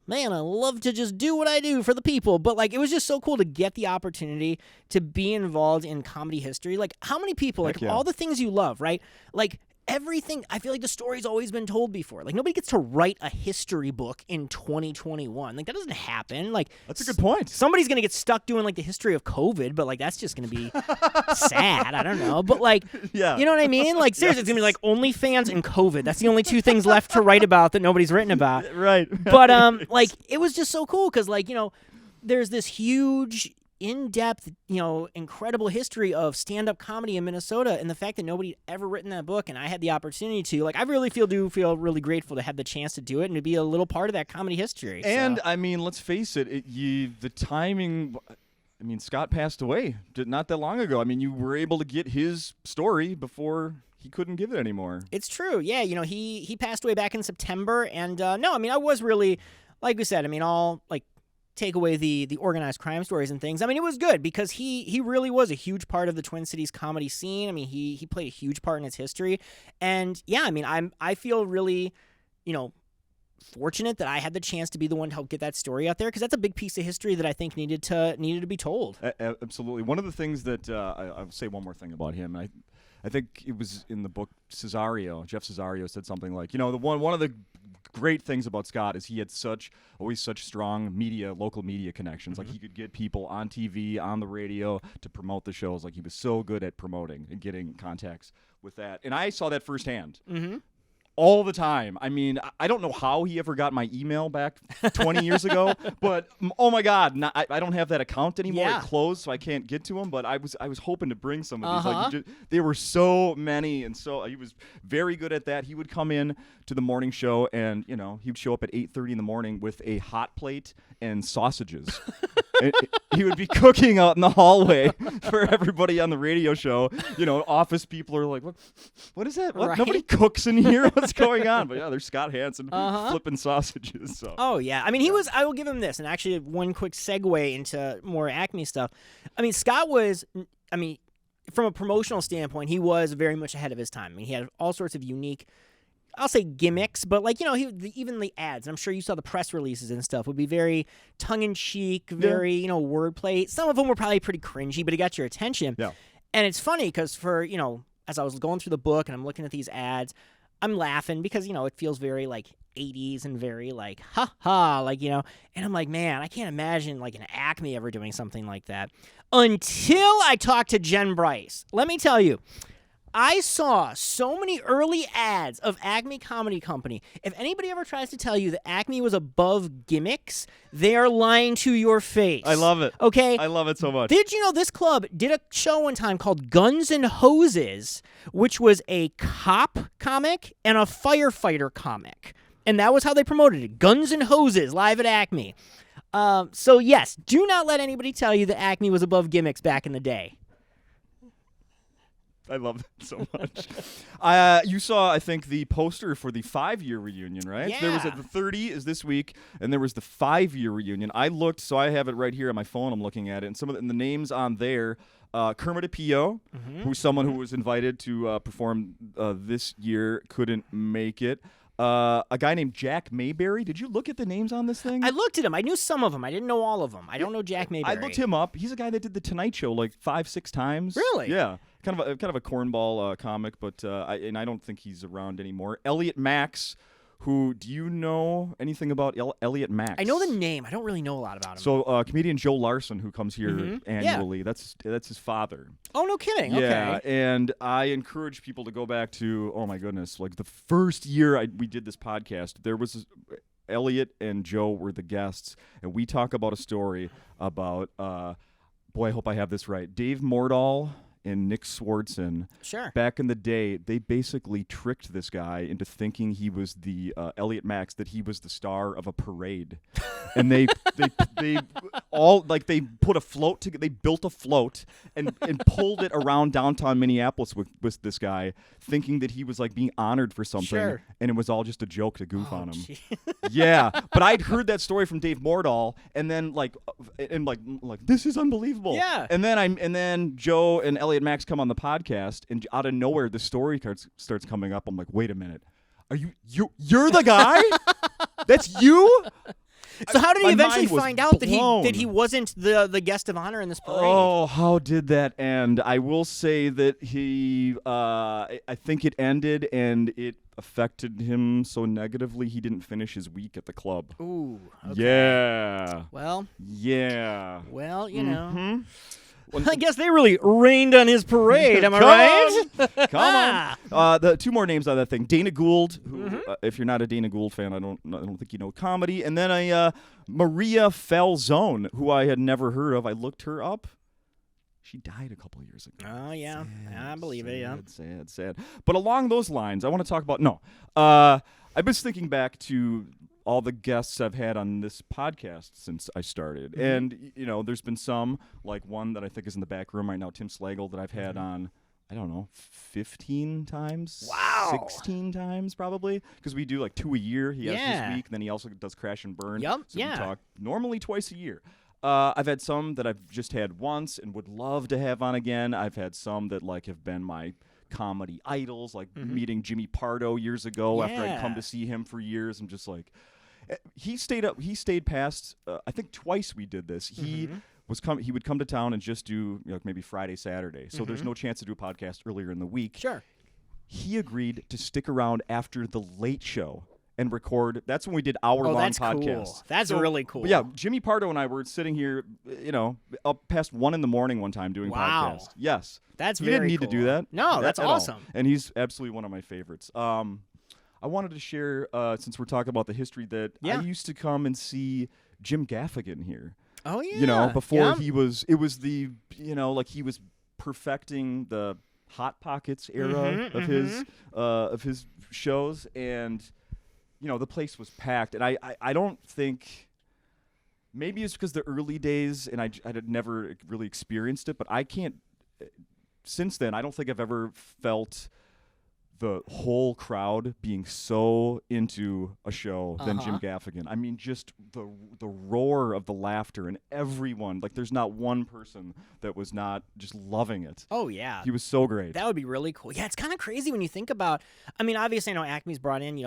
Speaker 2: man, I love to just do what I do for the people. But, it was just so cool to get the opportunity to be involved in comedy history. How many people, all the things you love, right? Everything, I feel like the story's always been told before. Nobody gets to write a history book in 2021. That doesn't happen.
Speaker 1: That's a good point.
Speaker 2: Somebody's going to get stuck doing, the history of COVID, but, that's just going to be sad. I don't know. But, you know what I mean? Seriously, it's going to be, OnlyFans and COVID. That's the only two things left to write about that nobody's written about.
Speaker 1: Right.
Speaker 2: But, it was just so cool because, there's this huge, in-depth, incredible history of stand-up comedy in Minnesota, and the fact that nobody had ever written that book, and I had the opportunity to, I really feel really grateful to have the chance to do it and to be a little part of that comedy history.
Speaker 1: And I mean, let's face it, the timing. I mean, Scott passed away not that long ago. I mean, you were able to get his story before he couldn't give it anymore.
Speaker 2: It's true. Yeah, he passed away back in September, and no, I mean, I was really, like we said, I mean, all take away the organized crime stories and things. I mean, it was good because he really was a huge part of the Twin Cities comedy scene. I mean, he played a huge part in its history. And yeah, I mean, I feel really, fortunate that I had the chance to be the one to help get that story out there because that's a big piece of history that I think needed to be told.
Speaker 1: Absolutely. One of the things that I'll say one more thing about him. I think it was in the book Jeff Cesario said something like, one of the great things about Scott is he had always such strong local media connections.
Speaker 2: Mm-hmm.
Speaker 1: He could get people on TV, on the radio to promote the shows. He was so good at promoting and getting contacts with that. And I saw that firsthand.
Speaker 2: Mm-hmm.
Speaker 1: all the time. I mean, I don't know how he ever got my email back 20 years ago, but oh my God, I don't have that account anymore.
Speaker 2: Yeah.
Speaker 1: It closed, so I can't get to him. But I was hoping to bring some of these. Like they were so many, and so he was very good at that. He would come in to the morning show, and he would show up at 8:30 in the morning with a hot plate and sausages. And he would be cooking out in the hallway for everybody on the radio show. Office people are like, what is that? What?
Speaker 2: Right.
Speaker 1: Nobody cooks in here. What's going on? But yeah, there's Scott Hansen flipping sausages. So.
Speaker 2: Oh, yeah. I mean, he was, I will give him this. And actually, one quick segue into more Acme stuff. I mean, Scott was, from a promotional standpoint, he was very much ahead of his time. I mean, he had all sorts of unique, I'll say gimmicks, but even the ads, I'm sure you saw the press releases and stuff, would be very tongue-in-cheek, very, wordplay. Some of them were probably pretty cringy, but it got your attention.
Speaker 1: Yeah.
Speaker 2: And it's funny because as I was going through the book and I'm looking at these ads, I'm laughing because, it feels very, 80s and very, ha-ha, and I'm like, man, I can't imagine, an Acme ever doing something like that. Until I talked to Jen Bryce. Let me tell you, I saw so many early ads of Acme Comedy Company. If anybody ever tries to tell you that Acme was above gimmicks, they are lying to your face.
Speaker 1: I love it.
Speaker 2: Okay?
Speaker 1: I love it so much.
Speaker 2: Did you know this club did a show one time called Guns and Hoses, which was a cop comic and a firefighter comic. And that was how they promoted it. Guns and Hoses, live at Acme. So yes, do not let anybody tell you that Acme was above gimmicks back in the day.
Speaker 1: I love that so much. You saw, I think, the poster for the 5-year reunion, right?
Speaker 2: Yeah.
Speaker 1: There was the 30 is this week, and there was the 5-year reunion. I looked, so I have it right here on my phone. I'm looking at it, and the names on there. Kermit Apio, who's someone who was invited to perform this year, couldn't make it. A guy named Jack Mayberry. Did you look at the names on this thing?
Speaker 2: I looked at him. I knew some of them. I didn't know all of them. I don't know Jack Mayberry.
Speaker 1: I looked him up. He's a guy that did the Tonight Show 5-6 times.
Speaker 2: Really?
Speaker 1: Yeah. Kind of a cornball comic, but I don't think he's around anymore. Elliot Max, who, do you know anything about Elliot Max?
Speaker 2: I know the name. I don't really know a lot about him.
Speaker 1: So comedian Joe Larson, who comes here annually, that's his father.
Speaker 2: Oh, no kidding.
Speaker 1: Yeah,
Speaker 2: okay.
Speaker 1: And I encourage people to go back to, oh my goodness, the first year we did this podcast, there was Elliot and Joe were the guests, and we talk about a story about, boy, I hope I have this right, Dave Mordahl and Nick Swardson.
Speaker 2: Sure.
Speaker 1: Back in the day, they basically tricked this guy into thinking he was the Elliot Max, that he was the star of a parade, and they put a float together. They built a float and pulled it around downtown Minneapolis with this guy, thinking that he was being honored for something,
Speaker 2: Sure.
Speaker 1: and it was all just a joke to goof on him.
Speaker 2: Gee.
Speaker 1: Yeah, but I'd heard that story from Dave Mordahl, and then this is unbelievable.
Speaker 2: Yeah.
Speaker 1: And then Joe and Elliot Max come on the podcast, and out of nowhere the story starts coming up. I'm like, wait a minute, are you're the guy? That's you?
Speaker 2: So how did he
Speaker 1: My
Speaker 2: eventually
Speaker 1: mind was
Speaker 2: find out
Speaker 1: blown.
Speaker 2: that he wasn't the guest of honor in this parade?
Speaker 1: Oh, how did that end? I will say that he, I think it ended, and it affected him so negatively he didn't finish his week at the club.
Speaker 2: Ooh. Okay.
Speaker 1: Yeah.
Speaker 2: Well,
Speaker 1: Yeah.
Speaker 2: you know.
Speaker 1: Mhm.
Speaker 2: I guess they really rained on his parade, am I right?
Speaker 1: Come on. The two more names on that thing. Dana Gould, who, if you're not a Dana Gould fan, I don't think you know comedy. And then a Maria Falzone, who I had never heard of. I looked her up. She died a couple of years ago.
Speaker 2: Oh, yeah. I believe it, yeah.
Speaker 1: Sad. But along those lines, I want to talk about, I've been thinking back to all the guests I've had on this podcast since I started. And, there's been some, like one that I think is in the back room right now, Tim Slagle, that I've had on, I don't know, 15 times?
Speaker 2: Wow.
Speaker 1: 16 times probably, because we do 2 a year. He has this week, and then he also does Crash and Burn.
Speaker 2: Yep,
Speaker 1: So we talk normally twice a year. I've had some that I've just had once and would love to have on again. I've had some that have been my comedy idols, meeting Jimmy Pardo years ago after I'd come to see him for years. I'm just he stayed past, I think twice we did this. He would come to town and just do maybe Friday, Saturday. So there's no chance to do a podcast earlier in the week.
Speaker 2: Sure.
Speaker 1: He agreed to stick around after the late show and record. That's when we did hour-long podcasts.
Speaker 2: Cool. That's really cool.
Speaker 1: Yeah, Jimmy Pardo and I were sitting here, up past 1 a.m. one time doing podcasts. Yes.
Speaker 2: That's
Speaker 1: he
Speaker 2: very
Speaker 1: didn't need
Speaker 2: cool.
Speaker 1: to do that.
Speaker 2: No, that's
Speaker 1: at all.
Speaker 2: awesome.
Speaker 1: And he's absolutely one of my favorites. I wanted to share, since we're talking about the history, that
Speaker 2: Yeah.
Speaker 1: I used to come and see Jim Gaffigan here.
Speaker 2: Oh yeah.
Speaker 1: You know, before
Speaker 2: Yeah.
Speaker 1: it was the, like he was perfecting the Hot Pockets era of his shows, and the place was packed, and I don't think, maybe it's because the early days, and I had never really experienced it, but I can't. Since then, I don't think I've ever felt the whole crowd being so into a show than Jim Gaffigan. I mean, just the roar of the laughter, and everyone, like, there's not one person that was not just loving it.
Speaker 2: Oh yeah.
Speaker 1: He was so great.
Speaker 2: That would be really cool. Yeah, it's kind of crazy when you think about. I mean, obviously, I know Acme's brought in,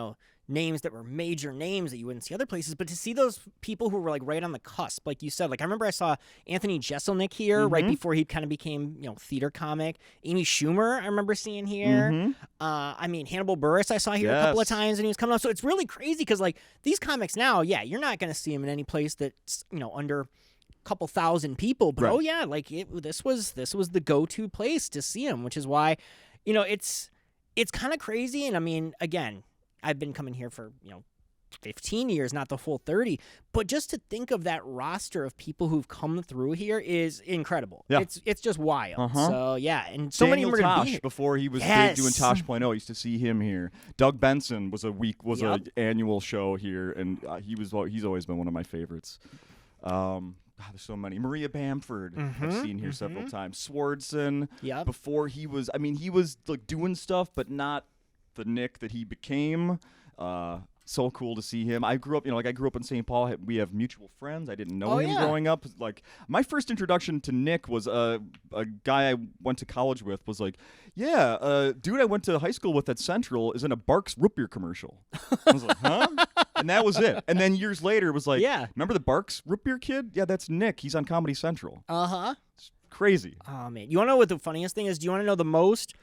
Speaker 2: names that were major names that you wouldn't see other places, but to see those people who were like right on the cusp, like you said, like I remember I saw Anthony Jeselnik here right before he kind of became, theater comic. Amy Schumer, I remember seeing here. I mean, Hannibal Buress I saw here a couple of times, and he was coming up. So it's really crazy because like these comics now, yeah, you're not going to see them in any place that's under couple thousand people, but oh yeah, like this was the go-to place to see him, which is why it's kind of crazy. And I mean, again, I've been coming here for 15 years, not the full 30, but just to think of that roster of people who've come through here is incredible.
Speaker 1: Yeah.
Speaker 2: It's just wild. So yeah, and so many of them are going to be here.
Speaker 1: Before he was big doing Tosh.0, I used to see him here. Doug Benson was an annual show here, and he's always been one of my favorites. There's so many. Maria Bamford, I've seen here several times. Swardson, before he was like doing stuff, but not the Nick that he became. So cool to see him. I grew up, I grew up in St. Paul. We have mutual friends. I didn't know him growing up. Like, my first introduction to Nick was a guy I went to college with was like, dude I went to high school with at Central is in a Barks root beer commercial. I was like, huh? And that was it. And then years later, it was like, remember the Barks root beer kid? Yeah, that's Nick. He's on Comedy Central. It's crazy.
Speaker 2: Oh, man. You want to know what the funniest thing is? Do you want to know the most...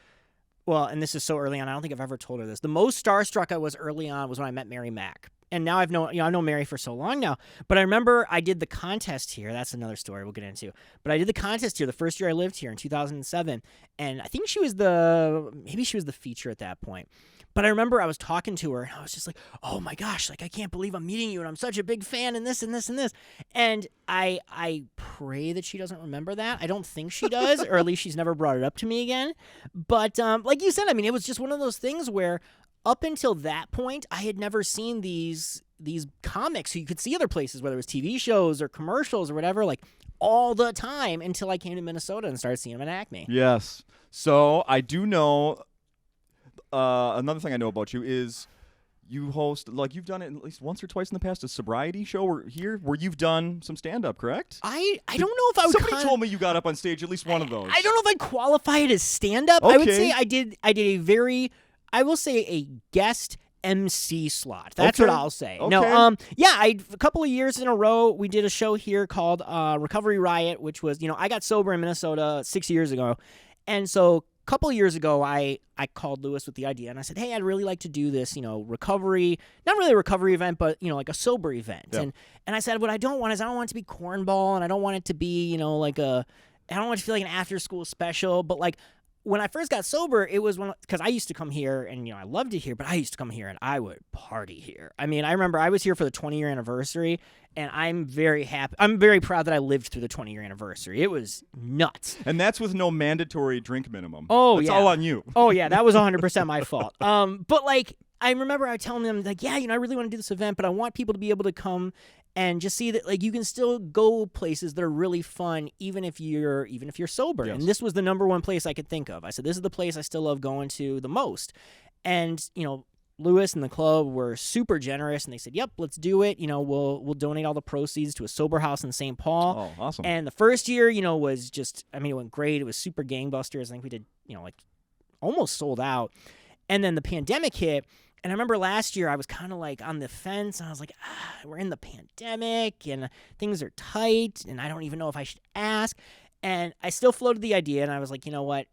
Speaker 2: Well, and this is so early on, I don't think I've ever told her this. The most starstruck I was early on was when I met Mary Mack. And now I've known Mary for so long now. But I remember I did the contest here. That's another story we'll get into. But I did the contest here the first year I lived here in 2007. And I think she was the feature at that point. But I remember I was talking to her, and I was just like, oh my gosh, like I can't believe I'm meeting you, and I'm such a big fan, and this and this and this. And I pray that she doesn't remember that. I don't think she does, or at least she's never brought it up to me again. But like you said, I mean, it was just one of those things where up until that point, I had never seen these comics who you could see other places, whether it was TV shows or commercials or whatever, like all the time until I came to Minnesota and started seeing them at Acme.
Speaker 1: Yes. So I do know... another thing I know about you is you host, like you've done it at least once or twice in the past, a sobriety show where you've done some stand-up, correct?
Speaker 2: I don't know if I would...
Speaker 1: Somebody told me you got up on stage at least one of those.
Speaker 2: I don't know if I'd qualify it as stand-up.
Speaker 1: Okay.
Speaker 2: I would say I did a guest MC slot. That's what I'll say.
Speaker 1: Okay.
Speaker 2: No, a couple of years in a row, we did a show here called Recovery Riot, which was, I got sober in Minnesota 6 years ago. And so couple of years ago, I called Lewis with the idea, and I said, hey, I'd really like to do this, recovery, not really a recovery event, but, like a sober event. Yeah. And I said, what I don't want is I don't want it to be cornball, and I don't want it to be, I don't want it to feel like an after-school special, but, like, when I first got sober, it was because I used to come here, and, I loved it here, but I used to come here, and I would party here. I mean, I remember I was here for the 20-year anniversary, and I'm very happy. I'm very proud that I lived through the 20-year anniversary. It was nuts.
Speaker 1: And that's with no mandatory drink minimum.
Speaker 2: Oh,
Speaker 1: that's all on you.
Speaker 2: Oh, yeah, that was 100% my fault. But, like, I remember I telling them, like, yeah, I really want to do this event, but I want people to be able to come and just see that, like, you can still go places that are really fun, even if you're sober.
Speaker 1: Yes.
Speaker 2: And this was the number one place I could think of. I said, this is the place I still love going to the most. And, Lewis and the club were super generous, and they said, yep, let's do it. We'll donate all the proceeds to a sober house in St. Paul.
Speaker 1: Oh, awesome.
Speaker 2: And the first year, was just, it went great. It was super gangbusters. I think we did, like, almost sold out. And then the pandemic hit. And I remember last year I was kind of like on the fence. And I was like, we're in the pandemic and things are tight and I don't even know if I should ask. And I still floated the idea and I was like, you know what?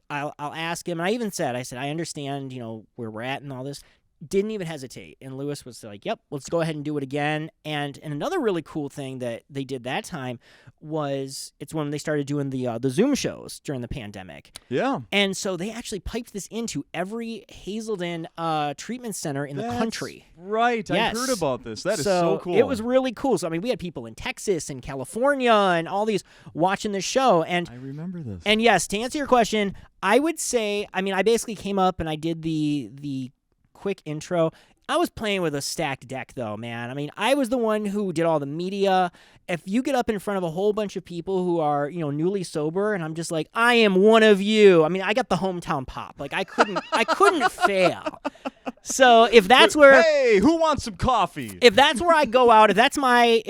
Speaker 2: I'll ask him. And I even said, I understand, where we're at and all this. didn't even hesitate. And Lewis was like, yep, let's go ahead and do it again. And another really cool thing that they did that time was it's when they started doing the Zoom shows during the pandemic.
Speaker 1: Yeah.
Speaker 2: And so they actually piped this into every Hazelden treatment center in the country.
Speaker 1: Right.
Speaker 2: Yes.
Speaker 1: I heard about this. That is so cool.
Speaker 2: It was really cool. So, I mean, we had people in Texas and California and all these watching this show. And
Speaker 1: I remember this.
Speaker 2: And yes, to answer your question, I would say, I mean, I basically came up and I did the quick intro. I was playing with a stacked deck, though, man. I mean, I was the one who did all the media. If you get up in front of a whole bunch of people who are, newly sober, and I'm just like, I am one of you. I mean, I got the hometown pop. Like, I couldn't fail. So if that's where,
Speaker 1: hey, who wants some coffee?
Speaker 2: If that's where I go out, if that's my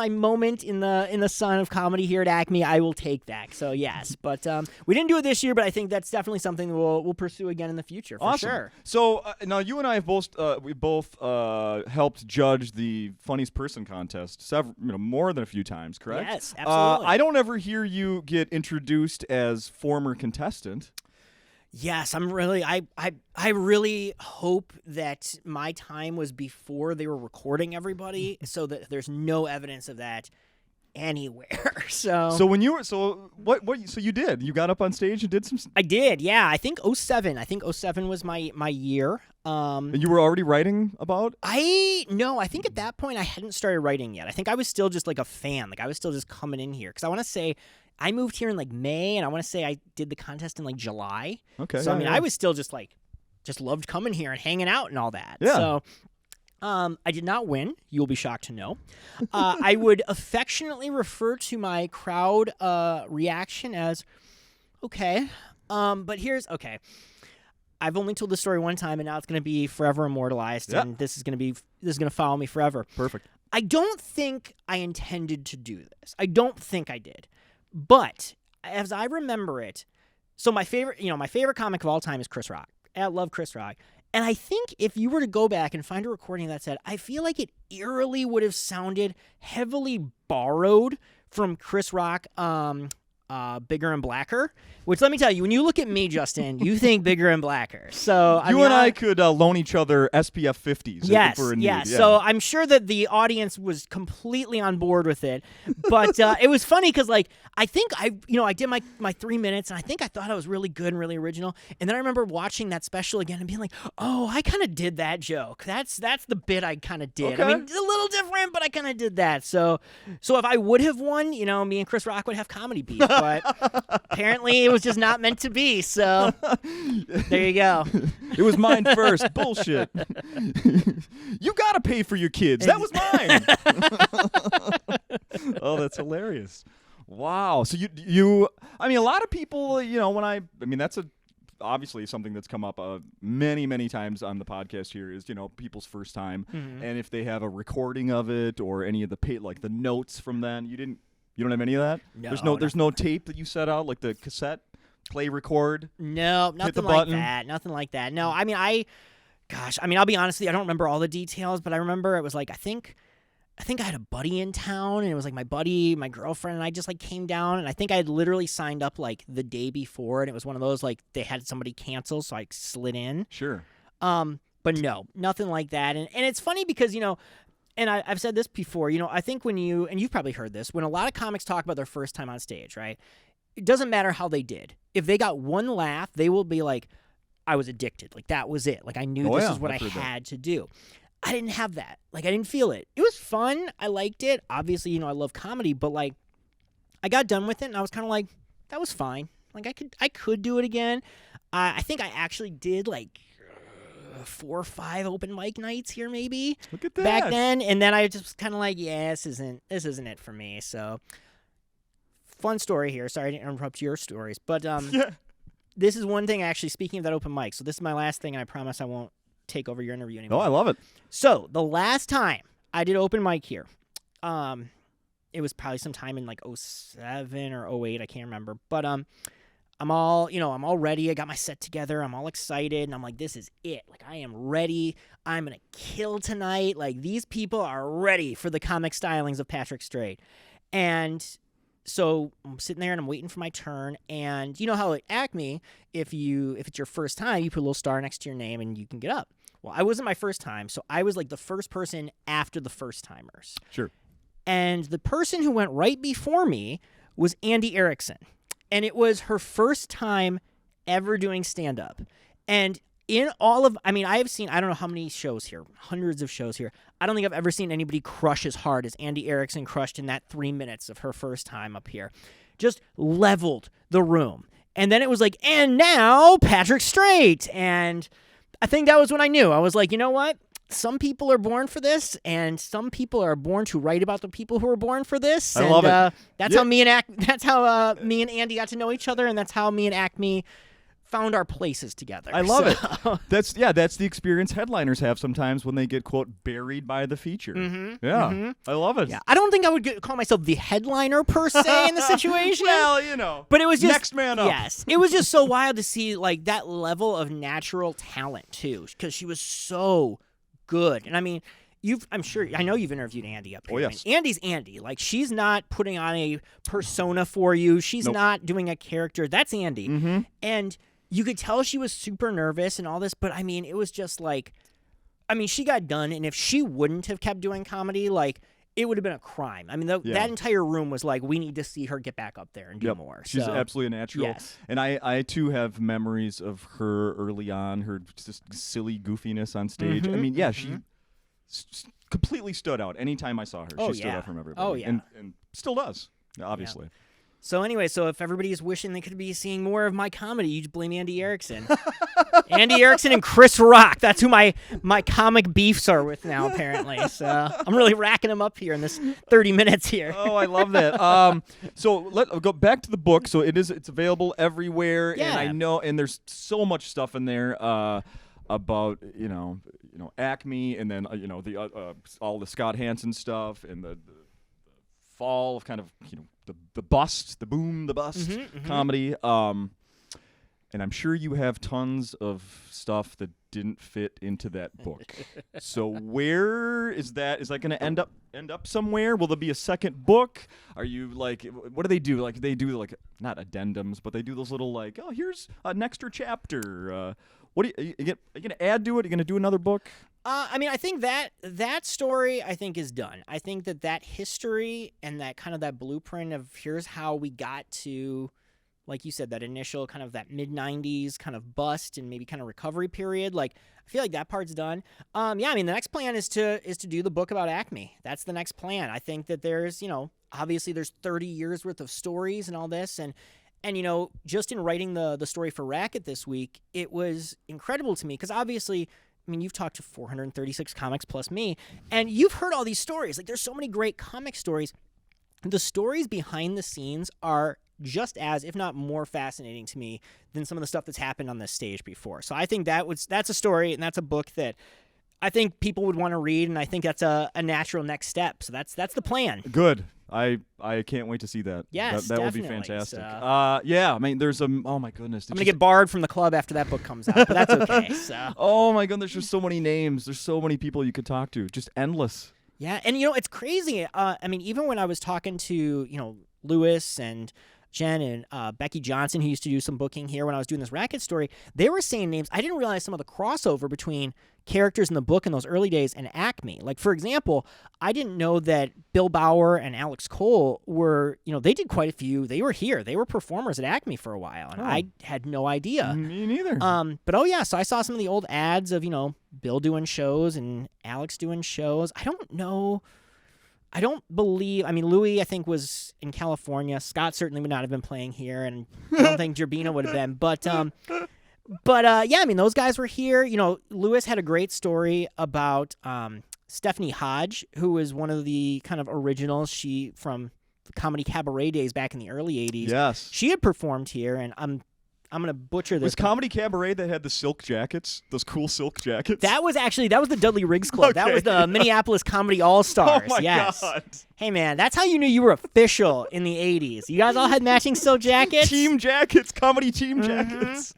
Speaker 2: moment in the sun of comedy here at Acme, I will take that. So yes, but we didn't do it this year, but I think that's definitely something we'll pursue again in the future for sure.
Speaker 1: So now you and I have both helped judge the funniest person contest more than a few times, correct?
Speaker 2: Yes, absolutely.
Speaker 1: I don't ever hear you get introduced as former contestant.
Speaker 2: Yes, I'm really. I really hope that my time was before they were recording everybody, so that there's no evidence of that anywhere. So
Speaker 1: when you were so you did you got up on stage and did some.
Speaker 2: I did, yeah. I think 07. I think 07 was my year.
Speaker 1: And you were already writing about?
Speaker 2: I think at that point I hadn't started writing yet. I think I was still just like a fan. Like I was still just coming in here because I want to say. I moved here in like May, and I want to say I did the contest in like July.
Speaker 1: Okay.
Speaker 2: So, I mean, I was still just loved coming here and hanging out and all that.
Speaker 1: Yeah.
Speaker 2: So, I did not win. You'll be shocked to know. I would affectionately refer to my crowd reaction as, okay. But here's, okay. I've only told this story one time, and now it's going to be forever immortalized, and this is going to follow me forever.
Speaker 1: Perfect.
Speaker 2: I don't think I intended to do this. I don't think I did. But as I remember it, so my favorite comic of all time is Chris Rock. I love Chris Rock. And I think if you were to go back and find a recording that said, I feel like it eerily would have sounded heavily borrowed from Chris Rock, Bigger and Blacker. Which, let me tell you, when you look at me, Justin, you think Bigger and Blacker. So I
Speaker 1: could loan each other SPF 50s.
Speaker 2: Yes,
Speaker 1: for a need.
Speaker 2: yes.
Speaker 1: Yeah.
Speaker 2: So I'm sure that the audience was completely on board with it. But it was funny because, like, I think I did my 3 minutes, and I think I thought I was really good and really original. And then I remember watching that special again and being like, oh, I kind of did that joke. That's the bit I kind of did.
Speaker 1: Okay.
Speaker 2: I mean, a little different, but I kind of did that. So if I would have won, me and Chris Rock would have comedy beef. But apparently it was just not meant to be. So there you go.
Speaker 1: It was mine first. Bullshit. You got to pay for your kids. That was mine. Oh, that's hilarious. Wow. So you I mean, a lot of people, that's obviously something that's come up many, many times on the podcast here is, people's first time. Mm-hmm. And if they have a recording of it or any of the notes from then, you don't have any of that?
Speaker 2: No.
Speaker 1: There's no tape that you set out, like the cassette, play, record?
Speaker 2: No, nothing like that. Nothing like that. No, I mean, I'll be honest with you, I don't remember all the details, but I remember it was like, I think I had a buddy in town, and it was like my buddy, my girlfriend, and I just like came down, and I think I had literally signed up like the day before, and it was one of those like they had somebody cancel, so I slid in.
Speaker 1: Sure.
Speaker 2: But no, nothing like that. And it's funny because, and I've said this before, I think and you've probably heard this, when a lot of comics talk about their first time on stage, right? It doesn't matter how they did. If they got one laugh, they will be like, I was addicted. Like, that was it. Like, I knew this is what I had to do. I didn't have that. Like, I didn't feel it. It was fun. I liked it. Obviously, I love comedy, but like, I got done with it, and I was kind of like, that was fine. Like, I could do it again. I think I actually did like 4 or 5 open mic nights here, maybe.
Speaker 1: Look at that.
Speaker 2: Back then, and then I just was kind of like, yeah, this isn't it for me. So, fun story here. Sorry to interrupt your stories, but This is one thing actually. Speaking of that open mic, so this is my last thing, and I promise I won't take over your interview anymore.
Speaker 1: Oh, I love it.
Speaker 2: So the last time I did open mic here, it was probably sometime in like 07 or 08. I can't remember, but I'm all ready. I got my set together. I'm all excited, and I'm like, this is it. Like, I am ready. I'm gonna kill tonight. Like, these people are ready for the comic stylings of Patrick Strait. And so I'm sitting there and I'm waiting for my turn. And you know how at Acme, if it's your first time, you put a little star next to your name and you can get up. Well, I wasn't my first time, so I was like the first person after the first timers.
Speaker 1: Sure.
Speaker 2: And the person who went right before me was Andy Erickson. And it was her first time ever doing stand-up. And in all of, I mean, I have seen, I don't know how many shows here, hundreds of shows here. I don't think I've ever seen anybody crush as hard as Andy Erickson crushed in that 3 minutes of her first time up here. Just leveled the room. And then it was like, and now Patrick Strait. And I think that was when I knew. I was like, you know what? Some people are born for this, and some people are born to write about the people who are born for this.
Speaker 1: I love it.
Speaker 2: That's how me and me and Andy got to know each other, and that's how me and Acme found our places together.
Speaker 1: I love it. That's the experience headliners have sometimes when they get, quote, buried by the feature.
Speaker 2: Mm-hmm,
Speaker 1: yeah,
Speaker 2: mm-hmm.
Speaker 1: I love it.
Speaker 2: Yeah. I don't think I would call myself the headliner per se in the situation.
Speaker 1: Well, you know,
Speaker 2: but it was just
Speaker 1: next man up.
Speaker 2: Yes, it was just so wild to see like that level of natural talent too, because she was so good. And I mean, I know you've interviewed Andy up here.
Speaker 1: Oh, yes.
Speaker 2: I mean, Andy's Andy. Like, she's not putting on a persona for you. She's not doing a character. That's Andy.
Speaker 1: Mm-hmm.
Speaker 2: And you could tell she was super nervous and all this, but I mean, it was just like, I mean, she got done, and if she wouldn't have kept doing comedy, like, it would have been a crime. I mean, that entire room was like, we need to see her get back up there and do more.
Speaker 1: She's absolutely a natural.
Speaker 2: Yes.
Speaker 1: And I too have memories of her early on, her just silly goofiness on stage.
Speaker 2: Mm-hmm,
Speaker 1: I mean, she completely stood out anytime I saw her. She stood out from everybody.
Speaker 2: Oh, yeah.
Speaker 1: And still does, obviously.
Speaker 2: Yeah. So anyway, if everybody's wishing they could be seeing more of my comedy, you just blame Andy Erickson. Andy Erickson and Chris Rock. That's who my comic beefs are with now, apparently. So I'm really racking them up here in this 30 minutes here.
Speaker 1: Oh, I love that. So let's go back to the book. So it's available everywhere.
Speaker 2: Yeah.
Speaker 1: And I know, and there's so much stuff in there about, you know, Acme, and then, all the Scott Hansen stuff, and the fall of kind of, the bust, the boom, the bust comedy. And I'm sure you have tons of stuff that didn't fit into that book. So where is that? Is that going to end up somewhere? Will there be a second book? Are you like, what do they do? Like, they do like, not addendums, but they do those little like, oh, here's an extra chapter. What are you going to add to it? Are you going to do another book?
Speaker 2: I mean, I think that story, I think, is done. I think that history and that kind of that blueprint of here's how we got to, like you said, that initial kind of that mid-90s kind of bust and maybe kind of recovery period. Like, I feel like that part's done. I mean, the next plan is to do the book about Acme. That's the next plan. I think that there's, obviously there's 30 years worth of stories and all this. And just in writing the story for Racket this week, it was incredible to me because obviously, I mean, you've talked to 436 comics plus me, and you've heard all these stories. Like, there's so many great comic stories. The stories behind the scenes are just as, if not more fascinating to me than some of the stuff that's happened on this stage before. So I think that's a story, and that's a book that I think people would want to read, and I think that's a natural next step. So that's the plan.
Speaker 1: Good. I can't wait to see that.
Speaker 2: Yes,
Speaker 1: that will be fantastic. I mean, there's oh my goodness.
Speaker 2: I'm going to get barred from the club after that book comes out, but that's okay. So.
Speaker 1: Oh my goodness, there's so many names. There's so many people you could talk to. Just endless.
Speaker 2: Yeah, and it's crazy. I mean, even when I was talking to, Lewis and Jen and Becky Johnson, who used to do some booking here when I was doing this Racket story, they were saying names. I didn't realize some of the crossover between characters in the book in those early days and Acme. Like, for example, I didn't know that Bill Bauer and Alex Cole were, they did quite a few. They were here. They were performers at Acme for a while, and I had no idea.
Speaker 1: Me neither.
Speaker 2: But so I saw some of the old ads of, Bill doing shows and Alex doing shows. I don't believe, Louis, I think, was in California. Scott certainly would not have been playing here, and I don't think Gerbino would have been. But those guys were here. Lewis had a great story about Stephanie Hodge, who was one of the kind of originals. She, from the comedy cabaret days back in the early 80s.
Speaker 1: Yes.
Speaker 2: She had performed here, and I'm going to butcher this.
Speaker 1: Was Comedy Cabaret that had the silk jackets? Those cool silk jackets?
Speaker 2: That was the Dudley Riggs Club.
Speaker 1: Okay.
Speaker 2: That was the Minneapolis Comedy All-Stars.
Speaker 1: Oh, my
Speaker 2: yes.
Speaker 1: God.
Speaker 2: Hey, man, that's how you knew you were official in the 80s. You guys all had matching silk jackets?
Speaker 1: Team jackets. Comedy team jackets.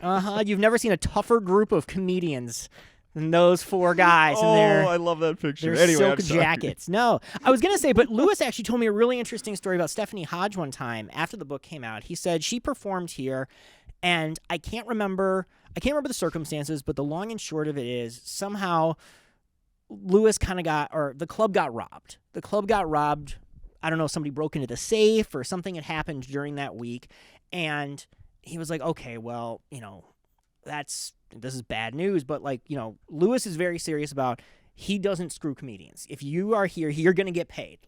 Speaker 2: You've never seen a tougher group of comedians than those four guys in their
Speaker 1: I love that picture.
Speaker 2: their
Speaker 1: Anyway,
Speaker 2: silk
Speaker 1: I'm sorry.
Speaker 2: jackets. No, I was going to say, but Lewis actually told me a really interesting story about Stephanie Hodge one time after the book came out. He said she performed here, And I can't remember the circumstances, but the long and short of it is somehow Lewis the club got robbed. The club got robbed. I don't know, somebody broke into the safe or something had happened during that week. And he was like, okay, well, this is bad news. But Lewis is very serious about, he doesn't screw comedians. If you are here, you're going to get paid.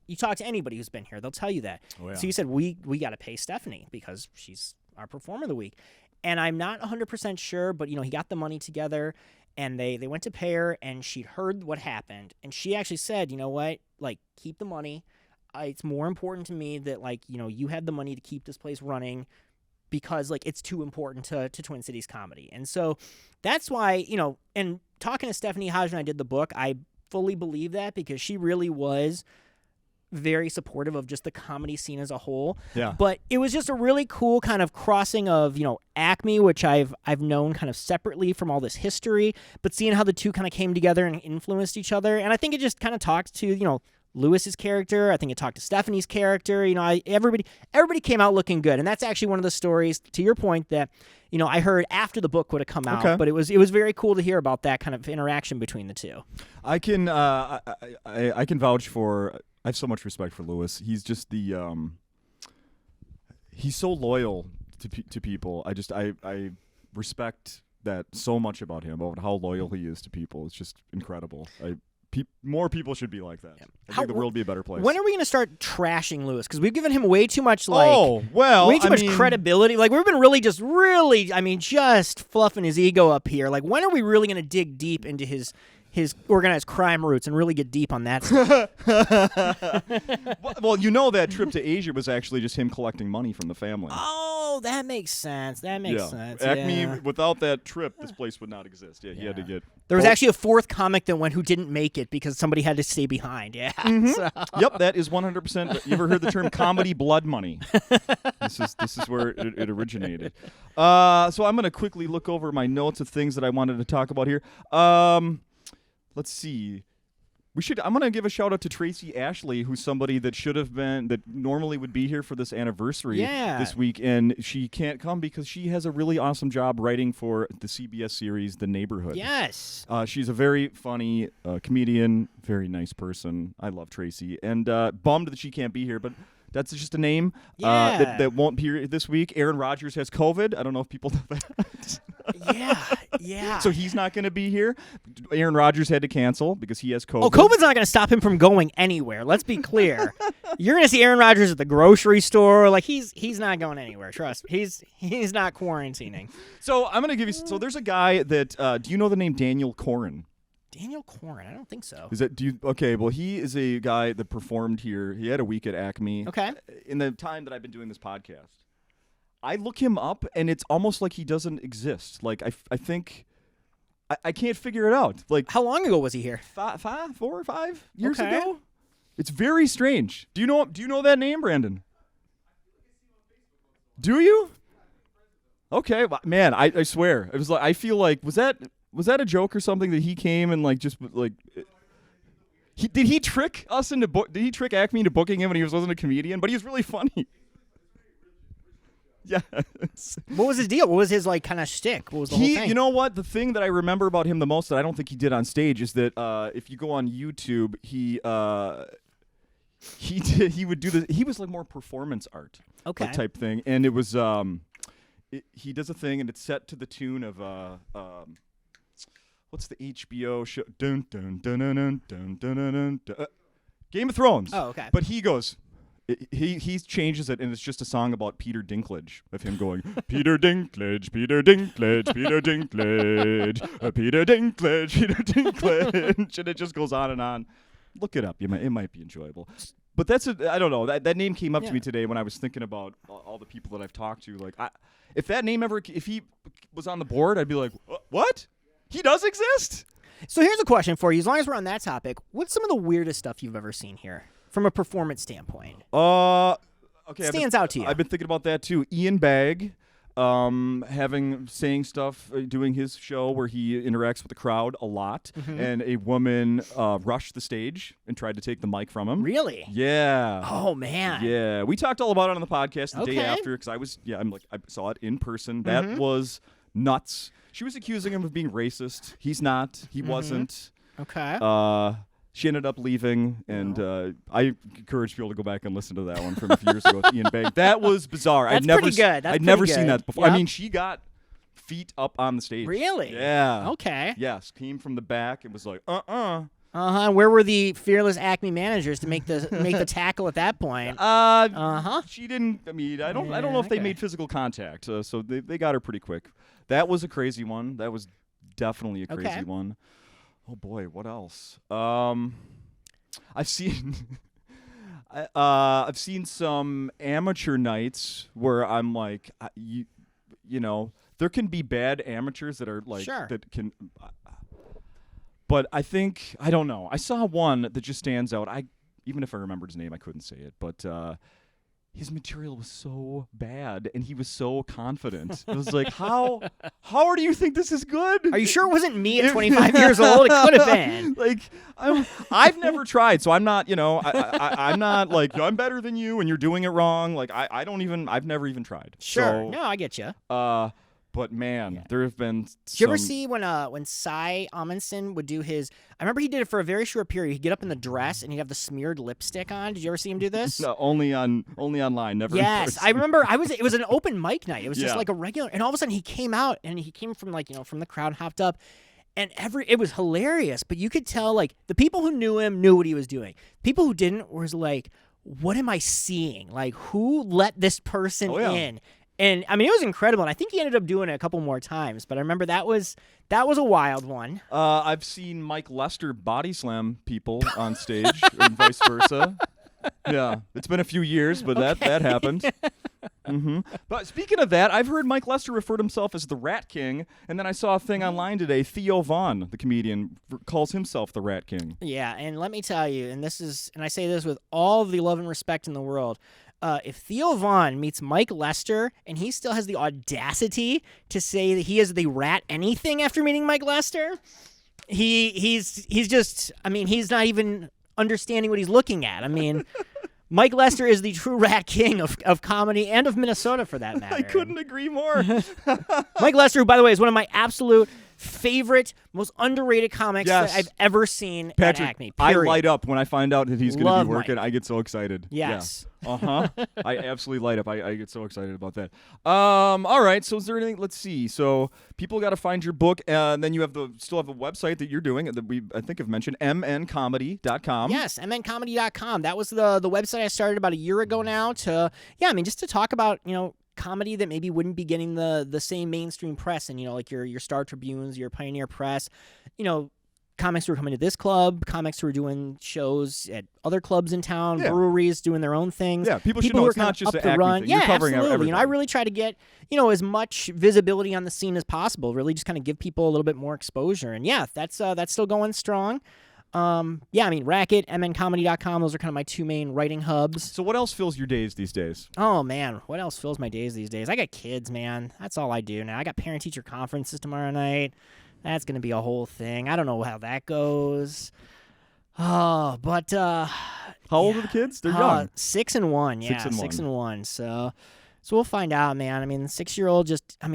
Speaker 2: You talk to anybody who's been here, they'll tell you that. Oh, yeah. So he said, we got to pay Stephanie because she's our performer of the week. And I'm not 100% sure, but, he got the money together, and they went to pay her, and she'd heard what happened. And she actually said, you know what, keep the money. It's more important to me that, you had the money to keep this place running because, it's too important to Twin Cities comedy. And so that's why, and talking to Stephanie Hodge when I did the book, I fully believe that because she really was very supportive of just the comedy scene as a whole.
Speaker 1: Yeah.
Speaker 2: But it was just a really cool kind of crossing of, Acme, which I've known kind of separately from all this history, but seeing how the two kind of came together and influenced each other. And I think it just kind of talks to, Lewis's character. I think it talked to Stephanie's character. Everybody came out looking good. And that's actually one of the stories, to your point, that, I heard after the book would have come out. Okay. But it was very cool to hear about that kind of interaction between the two.
Speaker 1: I can I can vouch for. I have so much respect for Lewis. He's just he's so loyal to people. I respect that so much about him, about how loyal he is to people. It's just incredible. More people should be like that. Yeah. I think the world would be a better place.
Speaker 2: When are we going to start trashing Lewis? Because we've given him way too much,
Speaker 1: way too
Speaker 2: much credibility. We've been really, just fluffing his ego up here. When are we really going to dig deep into his organized crime roots and really get deep on that stuff?
Speaker 1: Well, that trip to Asia was actually just him collecting money from the family.
Speaker 2: Oh, that makes sense. Sense.
Speaker 1: Acme, without that trip, this place would not exist. Yeah, he had to get...
Speaker 2: There was actually a fourth comic that went who didn't make it because somebody had to stay behind. Yeah.
Speaker 1: Mm-hmm. So. Yep, that is 100%. You ever heard the term comedy blood money? This is where it originated. So I'm going to quickly look over my notes of things that I wanted to talk about here. Let's see. I'm going to give a shout out to Tracy Ashley, who's somebody that normally would be here for this anniversary this week, and she can't come because she has a really awesome job writing for the CBS series The Neighborhood.
Speaker 2: Yes.
Speaker 1: She's a very funny comedian, very nice person. I love Tracy, and bummed that she can't be here, but that's just a name that won't be here this week. Aaron Rodgers has COVID. I don't know if people know that.
Speaker 2: Yeah.
Speaker 1: So he's not going to be here. Aaron Rodgers had to cancel because he has COVID.
Speaker 2: Oh, COVID's not going to stop him from going anywhere. Let's be clear. You're going to see Aaron Rodgers at the grocery store. He's not going anywhere. Trust me. He's not quarantining.
Speaker 1: So I'm going to give you. So there's a guy that. Do you know the name Daniel Corrin?
Speaker 2: Daniel Corrin? I don't think so.
Speaker 1: Okay, well, he is a guy that performed here. He had a week at Acme.
Speaker 2: Okay.
Speaker 1: In the time that I've been doing this podcast. I look him up, and it's almost like he doesn't exist. I think I can't figure it out.
Speaker 2: How long ago was he here?
Speaker 1: 4 or 5 years ago. It's very strange. Do you know that name, Brandon? Do you? Okay, man. I swear, it was I feel like was that a joke or something that he came and did he trick us into did he trick Acme into booking him when he wasn't a comedian? But he was really funny. Yeah.
Speaker 2: What was his deal? What was his kind of shtick? What was the whole thing?
Speaker 1: You know what? The thing that I remember about him the most that I don't think he did on stage is that if you go on YouTube, he would do he was more performance art type thing, and it was he does a thing and it's set to the tune of what's the HBO show? Dun dun dun dun dun dun dun dun. Game of Thrones.
Speaker 2: Oh, okay.
Speaker 1: But he goes. He changes it, and it's just a song about Peter Dinklage, of him going, Peter Dinklage, Peter Dinklage, Peter Dinklage, Peter Dinklage, Peter Dinklage, and it just goes on and on. Look it up. It might be enjoyable. But I don't know. That name came up to me today when I was thinking about all the people that I've talked to. If that name if he was on the board, I'd be like, what? He does exist?
Speaker 2: So here's a question for you. As long as we're on that topic, what's some of the weirdest stuff you've ever seen here? From a performance standpoint.
Speaker 1: Okay.
Speaker 2: Stands out to you.
Speaker 1: I've been thinking about that too. Ian Bagg. saying stuff, doing his show where he interacts with the crowd a lot, and a woman rushed the stage and tried to take the mic from him.
Speaker 2: Really?
Speaker 1: Yeah.
Speaker 2: Oh man.
Speaker 1: Yeah, we talked all about it on the podcast the day
Speaker 2: Okay.
Speaker 1: after because I saw it in person. That was nuts. She was accusing him of being racist. He's not. He wasn't.
Speaker 2: Okay.
Speaker 1: She ended up leaving, and I encourage people to go back and listen to that one from a few years ago with Ian Bank. That was bizarre.
Speaker 2: That's pretty good. That's
Speaker 1: I'd never
Speaker 2: pretty
Speaker 1: seen
Speaker 2: good.
Speaker 1: that before.
Speaker 2: Yep.
Speaker 1: I mean, she got feet up on the stage.
Speaker 2: Really?
Speaker 1: Yeah.
Speaker 2: Okay.
Speaker 1: Yes, came from the back. It was like,
Speaker 2: Where were the fearless Acme managers to make the tackle at that point?
Speaker 1: She didn't. I mean, I don't know if they made physical contact. So they got her pretty quick. That was a crazy one. That was definitely a crazy one. Oh boy, what else? I've seen I've seen some amateur nights where I'm like, you know, there can be bad amateurs that are like that can. But I don't know. I saw one that just stands out. Even if I remembered his name, I couldn't say it. But his material was so bad, and he was so confident. It was like, how do you think this is good?
Speaker 2: Are you sure it wasn't me at 25 years old? It could have been.
Speaker 1: Like, I've never tried, so I'm not. You know, I'm not like I'm better than you, and you're doing it wrong. Like, I've never even tried.
Speaker 2: Sure.
Speaker 1: So,
Speaker 2: no, I get you.
Speaker 1: But man, there have been.
Speaker 2: Did you ever see when Cy Amundsen would do his? I remember he did it for a very short period. He'd get up in the dress and he'd have the smeared lipstick on. Did you ever see him do this?
Speaker 1: No, only online, never.
Speaker 2: Yes, I remember. It was an open mic night. It was just like a regular, and all of a sudden he came out and he came from from the crowd, hopped up, and it was hilarious. But you could tell the people who knew him knew what he was doing. People who didn't was like, what am I seeing? Like, who let this person in? And I mean, it was incredible. And I think he ended up doing it a couple more times. But I remember that was a wild one.
Speaker 1: I've seen Mike Lester body slam people on stage, and vice versa. Yeah, it's been a few years, but that happened. But speaking of that, I've heard Mike Lester refer to himself as the Rat King, and then I saw a thing online today. Theo Von, the comedian, calls himself the Rat King.
Speaker 2: Yeah, and let me tell you, and I say this with all the love and respect in the world. If Theo Von meets Mike Lester and he still has the audacity to say that he is the rat anything after meeting Mike Lester, he's just, I mean, he's not even understanding what he's looking at. I mean, Mike Lester is the true rat king of comedy and of Minnesota for that matter.
Speaker 1: I couldn't agree more.
Speaker 2: Mike Lester, who, by the way, is one of my absolute favorite, most underrated comics that I've ever seen at Acme. Period.
Speaker 1: I light up when I find out that he's going to be working.
Speaker 2: Mike.
Speaker 1: I get so excited.
Speaker 2: Yes.
Speaker 1: Yeah. I absolutely light up. I get so excited about that. All right. So is there anything? Let's see. So people got to find your book, and then you still have a website that you're doing that I think have mentioned, mncomedy.com.
Speaker 2: Yes, mncomedy.com. That was the website I started about a year ago now just to talk about, comedy that maybe wouldn't be getting the same mainstream press, and like your Star Tribunes, your Pioneer Press, comics who are coming to this club, comics who are doing shows at other clubs in town, breweries doing their own things.
Speaker 1: Yeah, people should know it's not just an Acme thing.
Speaker 2: Yeah,
Speaker 1: you're covering
Speaker 2: absolutely.
Speaker 1: everything.
Speaker 2: I really try to get as much visibility on the scene as possible. Really, just kind of give people a little bit more exposure. And that's still going strong. I mean, Racket, mncomedy.com, those are kind of my two main writing hubs.
Speaker 1: So what else fills your days these days?
Speaker 2: Oh, man, what else fills my days these days? I got kids, man. That's all I do now. I got parent-teacher conferences tomorrow night. That's going to be a whole thing. I don't know how that goes. Oh, but... How
Speaker 1: old are the kids? They're young.
Speaker 2: 6 and 1, yeah. 6 and 1. So we'll find out, man. I mean, the 6-year-old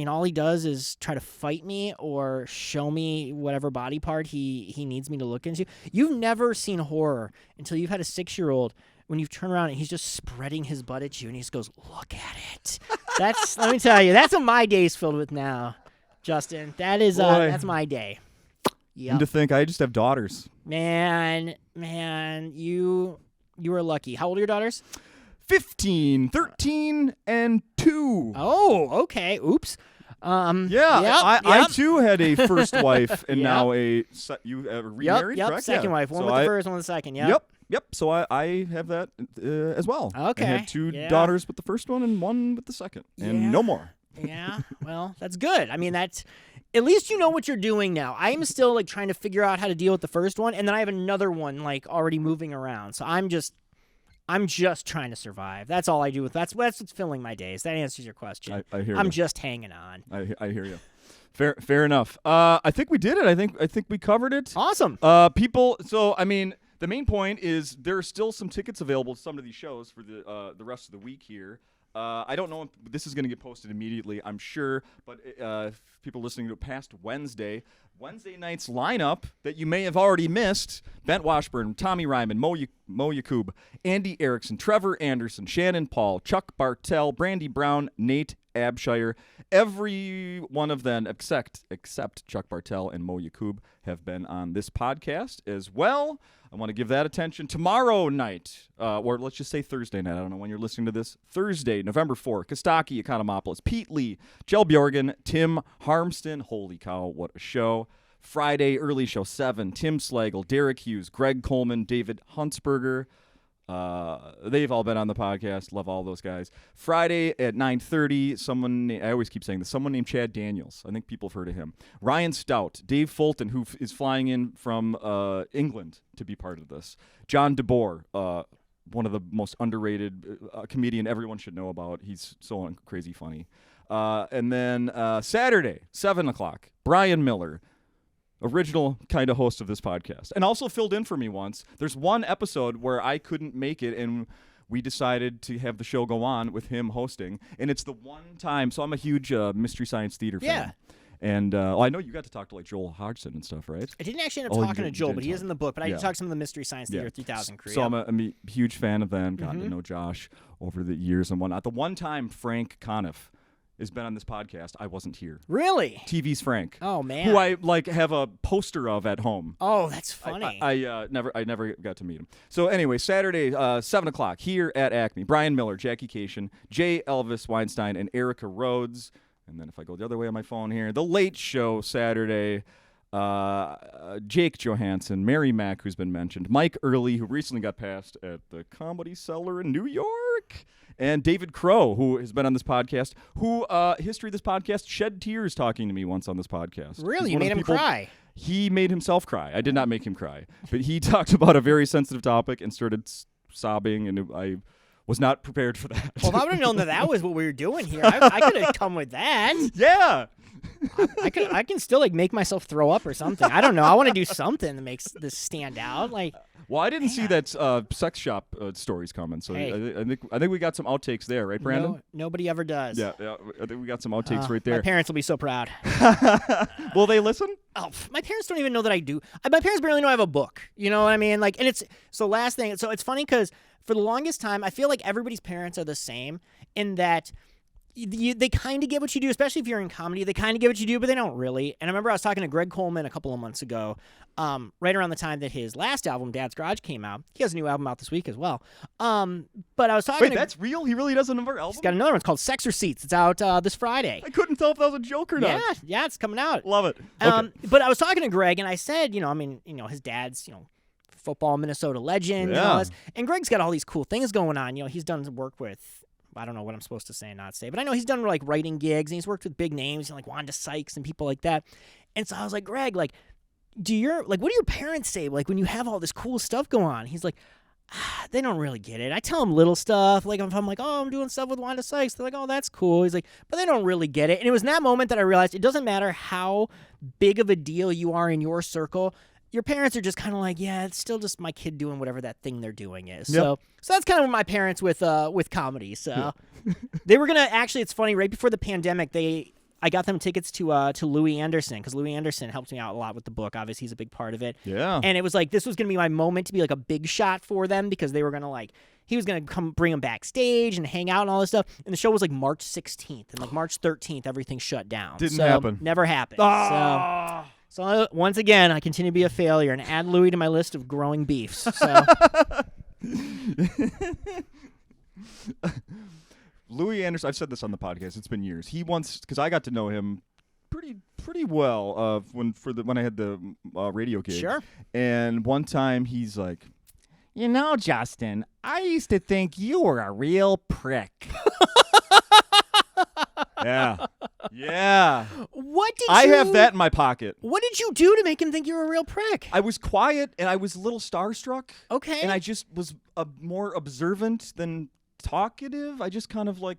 Speaker 2: all he does is try to fight me or show me whatever body part he needs me to look into. You've never seen horror until you've had a 6-year-old when you turn around and he's just spreading his butt at you and he just goes, look at it. Let me tell you, that's what my day's filled with now, Justin. That's my day. Yep.
Speaker 1: And to think, I just have daughters.
Speaker 2: Man, you are lucky. How old are your daughters?
Speaker 1: 15, 13, and 2.
Speaker 2: Oh, okay. Oops.
Speaker 1: I too had a first wife and now you remarried, correct?
Speaker 2: Second wife. One with the first, one with the second.
Speaker 1: Yep. So I have that as well.
Speaker 2: Okay.
Speaker 1: I had 2 daughters with the first one and 1 with the second, and no more.
Speaker 2: Yeah. Well, that's good. I mean, at least you know what you're doing now. I am still trying to figure out how to deal with the first one, and then I have another one already moving around. So I'm I'm just trying to survive. That's all I do. That's what's filling my days. That answers your question.
Speaker 1: I hear
Speaker 2: I'm
Speaker 1: you.
Speaker 2: just hanging on.
Speaker 1: I hear you. Fair enough. I think we did it. I think we covered it.
Speaker 2: Awesome.
Speaker 1: People. So I mean, the main point is there are still some tickets available to some of these shows for the rest of the week here. I don't know if this is going to get posted immediately, I'm sure, but if people listening to it past Wednesday night's lineup that you may have already missed: Bent Washburn, Tommy Ryman, Mo Yakub, Andy Erickson, Trevor Anderson, Shannon Paul, Chuck Bartell, Brandy Brown, Nate Abshire. Every one of them, except Chuck Bartell and Mo Yakub, have been on this podcast as well. I want to give that attention. Tomorrow night, or let's just say Thursday night. I don't know when you're listening to this. Thursday, November 4th, Kostaki, Economopoulos, Pete Lee, Jel Bjorgen, Tim Harmston. Holy cow, what a show. Friday, early show 7, Tim Slagle, Derek Hughes, Greg Coleman, David Huntsberger. They've all been on the podcast. Love all those guys. Friday at 9:30, I always keep saying this, someone named Chad Daniels. I think people have heard of him. Ryan Stout, Dave Fulton, who is flying in from England to be part of this. John DeBoer, one of the most underrated comedian everyone should know about. He's so crazy funny. And then Saturday, 7 o'clock, Brian Miller, original kind of host of this podcast, and also filled in for me once. There's one episode where I couldn't make it, and we decided to have the show go on with him hosting, and it's the one time. So I'm a huge Mystery Science Theater fan.
Speaker 2: Yeah.
Speaker 1: And I know you got to talk to like Joel Hodgson and stuff, right?
Speaker 2: I didn't actually end up talking to Joel, but he is in the book. But I did talk to some of the Mystery Science Theater 3000 crew.
Speaker 1: So I'm a huge fan of them. Gotten to know Josh over the years and whatnot. The one time Frank Conniff has been on this podcast, I wasn't here.
Speaker 2: Really?
Speaker 1: TV's Frank.
Speaker 2: Oh man.
Speaker 1: Who I like have a poster of at home.
Speaker 2: Oh, that's funny.
Speaker 1: I never got to meet him. So anyway, Saturday, 7 o'clock here at Acme. Brian Miller, Jackie Cation, Jay Elvis Weinstein, and Erica Rhodes. And then if I go the other way on my phone here, The Late Show Saturday. Jake Johansson, Mary Mack, who's been mentioned, Mike Early, who recently got passed at the Comedy Cellar in New York, and David Crow, who has been on this podcast, who, history of this podcast, shed tears talking to me once on this podcast.
Speaker 2: Really? You made him cry?
Speaker 1: He made himself cry. I did not make him cry. But he talked about a very sensitive topic and started sobbing, and I was not prepared for that.
Speaker 2: Well, if I would have known that was what we were doing here, I could have come with that.
Speaker 1: Yeah.
Speaker 2: I can still like make myself throw up or something. I don't know. I want to do something that makes this stand out. Like,
Speaker 1: well, I didn't see that sex shop stories coming, so
Speaker 2: hey.
Speaker 1: I think we got some outtakes there, right, Brandon?
Speaker 2: No, nobody ever does.
Speaker 1: Yeah, I think we got some outtakes right there.
Speaker 2: My parents will be so proud.
Speaker 1: Will they listen?
Speaker 2: Oh, my parents don't even know that I do. My parents barely know I have a book. You know what I mean? Like, and it's so last thing. So it's funny because for the longest time, I feel like everybody's parents are the same in that. They kind of get what you do, especially if you're in comedy. They kind of get what you do, but they don't really. And I remember I was talking to Greg Coleman a couple of months ago, right around the time that his last album, Dad's Garage, came out. He has a new album out this week as well. But I was talking
Speaker 1: Wait, that's real? He really does another album?
Speaker 2: He's got another one. It's called Sex Receipts. It's out this Friday.
Speaker 1: I couldn't tell if that was a joke or not.
Speaker 2: Yeah, it's coming out.
Speaker 1: Love it. Okay.
Speaker 2: But I was talking to Greg, and I said, his dad's, football Minnesota legend and all this. And Greg's got all these cool things going on. He's done work with, I don't know what I'm supposed to say and not say, but I know he's done like writing gigs and he's worked with big names like Wanda Sykes and people like that. And so I was like, Greg, like, what do your parents say? Like when you have all this cool stuff going on? He's like, they don't really get it. I tell them little stuff. Like if I'm like, oh, I'm doing stuff with Wanda Sykes. They're like, oh, that's cool. He's like, but they don't really get it. And it was in that moment that I realized it doesn't matter how big of a deal you are in your circle. Your parents are just kind of like, yeah, it's still just my kid doing whatever that thing they're doing is. Yep. So that's kind of my parents with comedy. So they were gonna actually. It's funny. Right before the pandemic, I got them tickets to Louis Anderson because Louis Anderson helped me out a lot with the book. Obviously, he's a big part of it.
Speaker 1: Yeah.
Speaker 2: And it was like this was gonna be my moment to be like a big shot for them because they were gonna he was going to come bring them backstage and hang out and all this stuff. And the show was like March 16th. And like March 13th, everything shut down.
Speaker 1: Didn't happen.
Speaker 2: Never happened.
Speaker 1: Ah!
Speaker 2: So once again, I continue to be a failure and add Louis to my list of growing beefs. So.
Speaker 1: Louis Anderson, I've said this on the podcast. It's been years. He once, because I got to know him pretty well when I had the radio gig.
Speaker 2: Sure.
Speaker 1: And one time he's like, Justin, I used to think you were a real prick. Yeah.
Speaker 2: What did
Speaker 1: I have that in my pocket.
Speaker 2: What did you do to make him think you were a real prick?
Speaker 1: I was quiet, and I was a little starstruck.
Speaker 2: Okay.
Speaker 1: And I just was more observant than talkative. I just kind of like,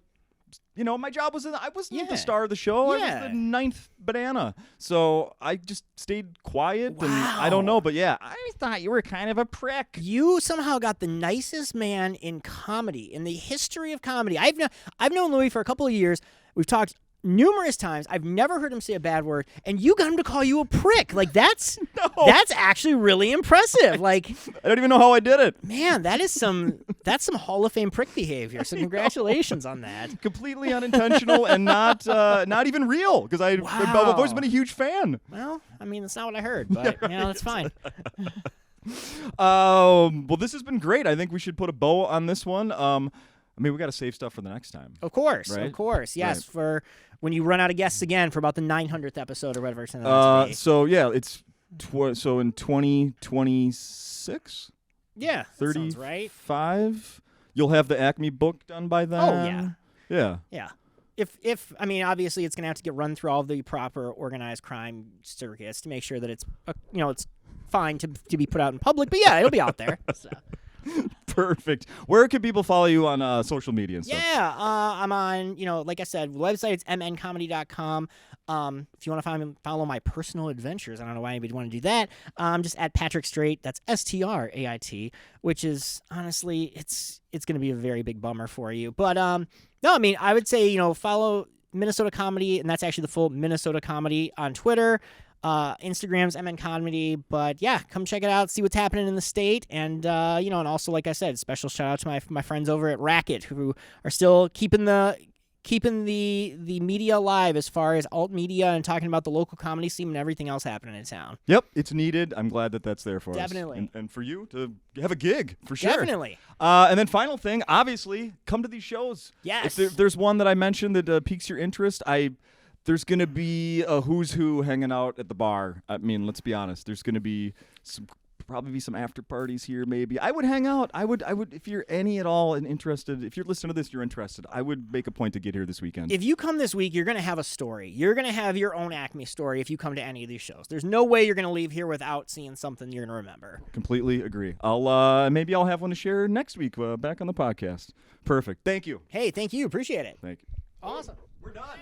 Speaker 1: my job was I wasn't the star of the show.
Speaker 2: Yeah.
Speaker 1: I was the ninth banana. So I just stayed quiet,
Speaker 2: Wow.
Speaker 1: and I don't know. But yeah, I thought you were kind of a prick.
Speaker 2: You somehow got the nicest man in comedy, in the history of comedy. I've known Louis for a couple of years. We've talked numerous times. I've never heard him say a bad word, and you got him to call you a prick. Like that's actually really impressive. Like
Speaker 1: I don't even know how I did it.
Speaker 2: Man, that's some Hall of Fame prick behavior. So congratulations on that.
Speaker 1: Completely unintentional and not even real, because I've always been a huge fan.
Speaker 2: Well, I mean, that's not what I heard, but that's fine.
Speaker 1: Well, this has been great. I think we should put a bow on this one. We got to save stuff for the next time.
Speaker 2: Of course,
Speaker 1: right?
Speaker 2: Of course. Yes,
Speaker 1: right.
Speaker 2: For when you run out of guests again for about the 900th episode or whatever.
Speaker 1: So yeah, it's so in 2026.
Speaker 2: Yeah,
Speaker 1: 35.
Speaker 2: Right.
Speaker 1: You'll have the Acme book done by then.
Speaker 2: Oh
Speaker 1: yeah.
Speaker 2: Yeah. If obviously it's gonna have to get run through all of the proper organized crime circuits to make sure that it's it's fine to be put out in public. But yeah, it'll be out there. So.
Speaker 1: Perfect. Where can people follow you on social media and stuff?
Speaker 2: Yeah, I'm on, like I said, website, it's mncomedy.com. If you want to follow my personal adventures, I don't know why anybody would want to do that. Just at Patrick Strait, that's Strait, which is, honestly, it's going to be a very big bummer for you. But, no, I would say, follow Minnesota Comedy, and that's actually the full Minnesota Comedy on Twitter. Instagram's MN Comedy, but yeah, come check it out, see what's happening in the state, and and also, like I said, special shout out to my friends over at Racket, who are still keeping the media alive as far as alt media and talking about the local comedy scene and everything else happening in town.
Speaker 1: Yep, it's needed. I'm glad that's there for
Speaker 2: Definitely.
Speaker 1: us. And for you to have a gig, for sure.
Speaker 2: Definitely.
Speaker 1: And then final thing, obviously, come to these shows.
Speaker 2: Yes.
Speaker 1: If there's one that I mentioned that piques your interest, there's going to be a who's who hanging out at the bar. Let's be honest. There's going to be probably some after parties here, maybe. I would hang out. I would, if you're any at all interested, if you're listening to this, you're interested, I would make a point to get here this weekend.
Speaker 2: If you come this week, you're going to have a story. You're going to have your own Acme story if you come to any of these shows. There's no way you're going to leave here without seeing something you're going to remember.
Speaker 1: Completely agree. Maybe I'll have one to share next week back on the podcast. Perfect. Thank you.
Speaker 2: Hey, thank you. Appreciate it.
Speaker 1: Thank you.
Speaker 2: Awesome.
Speaker 1: We're done.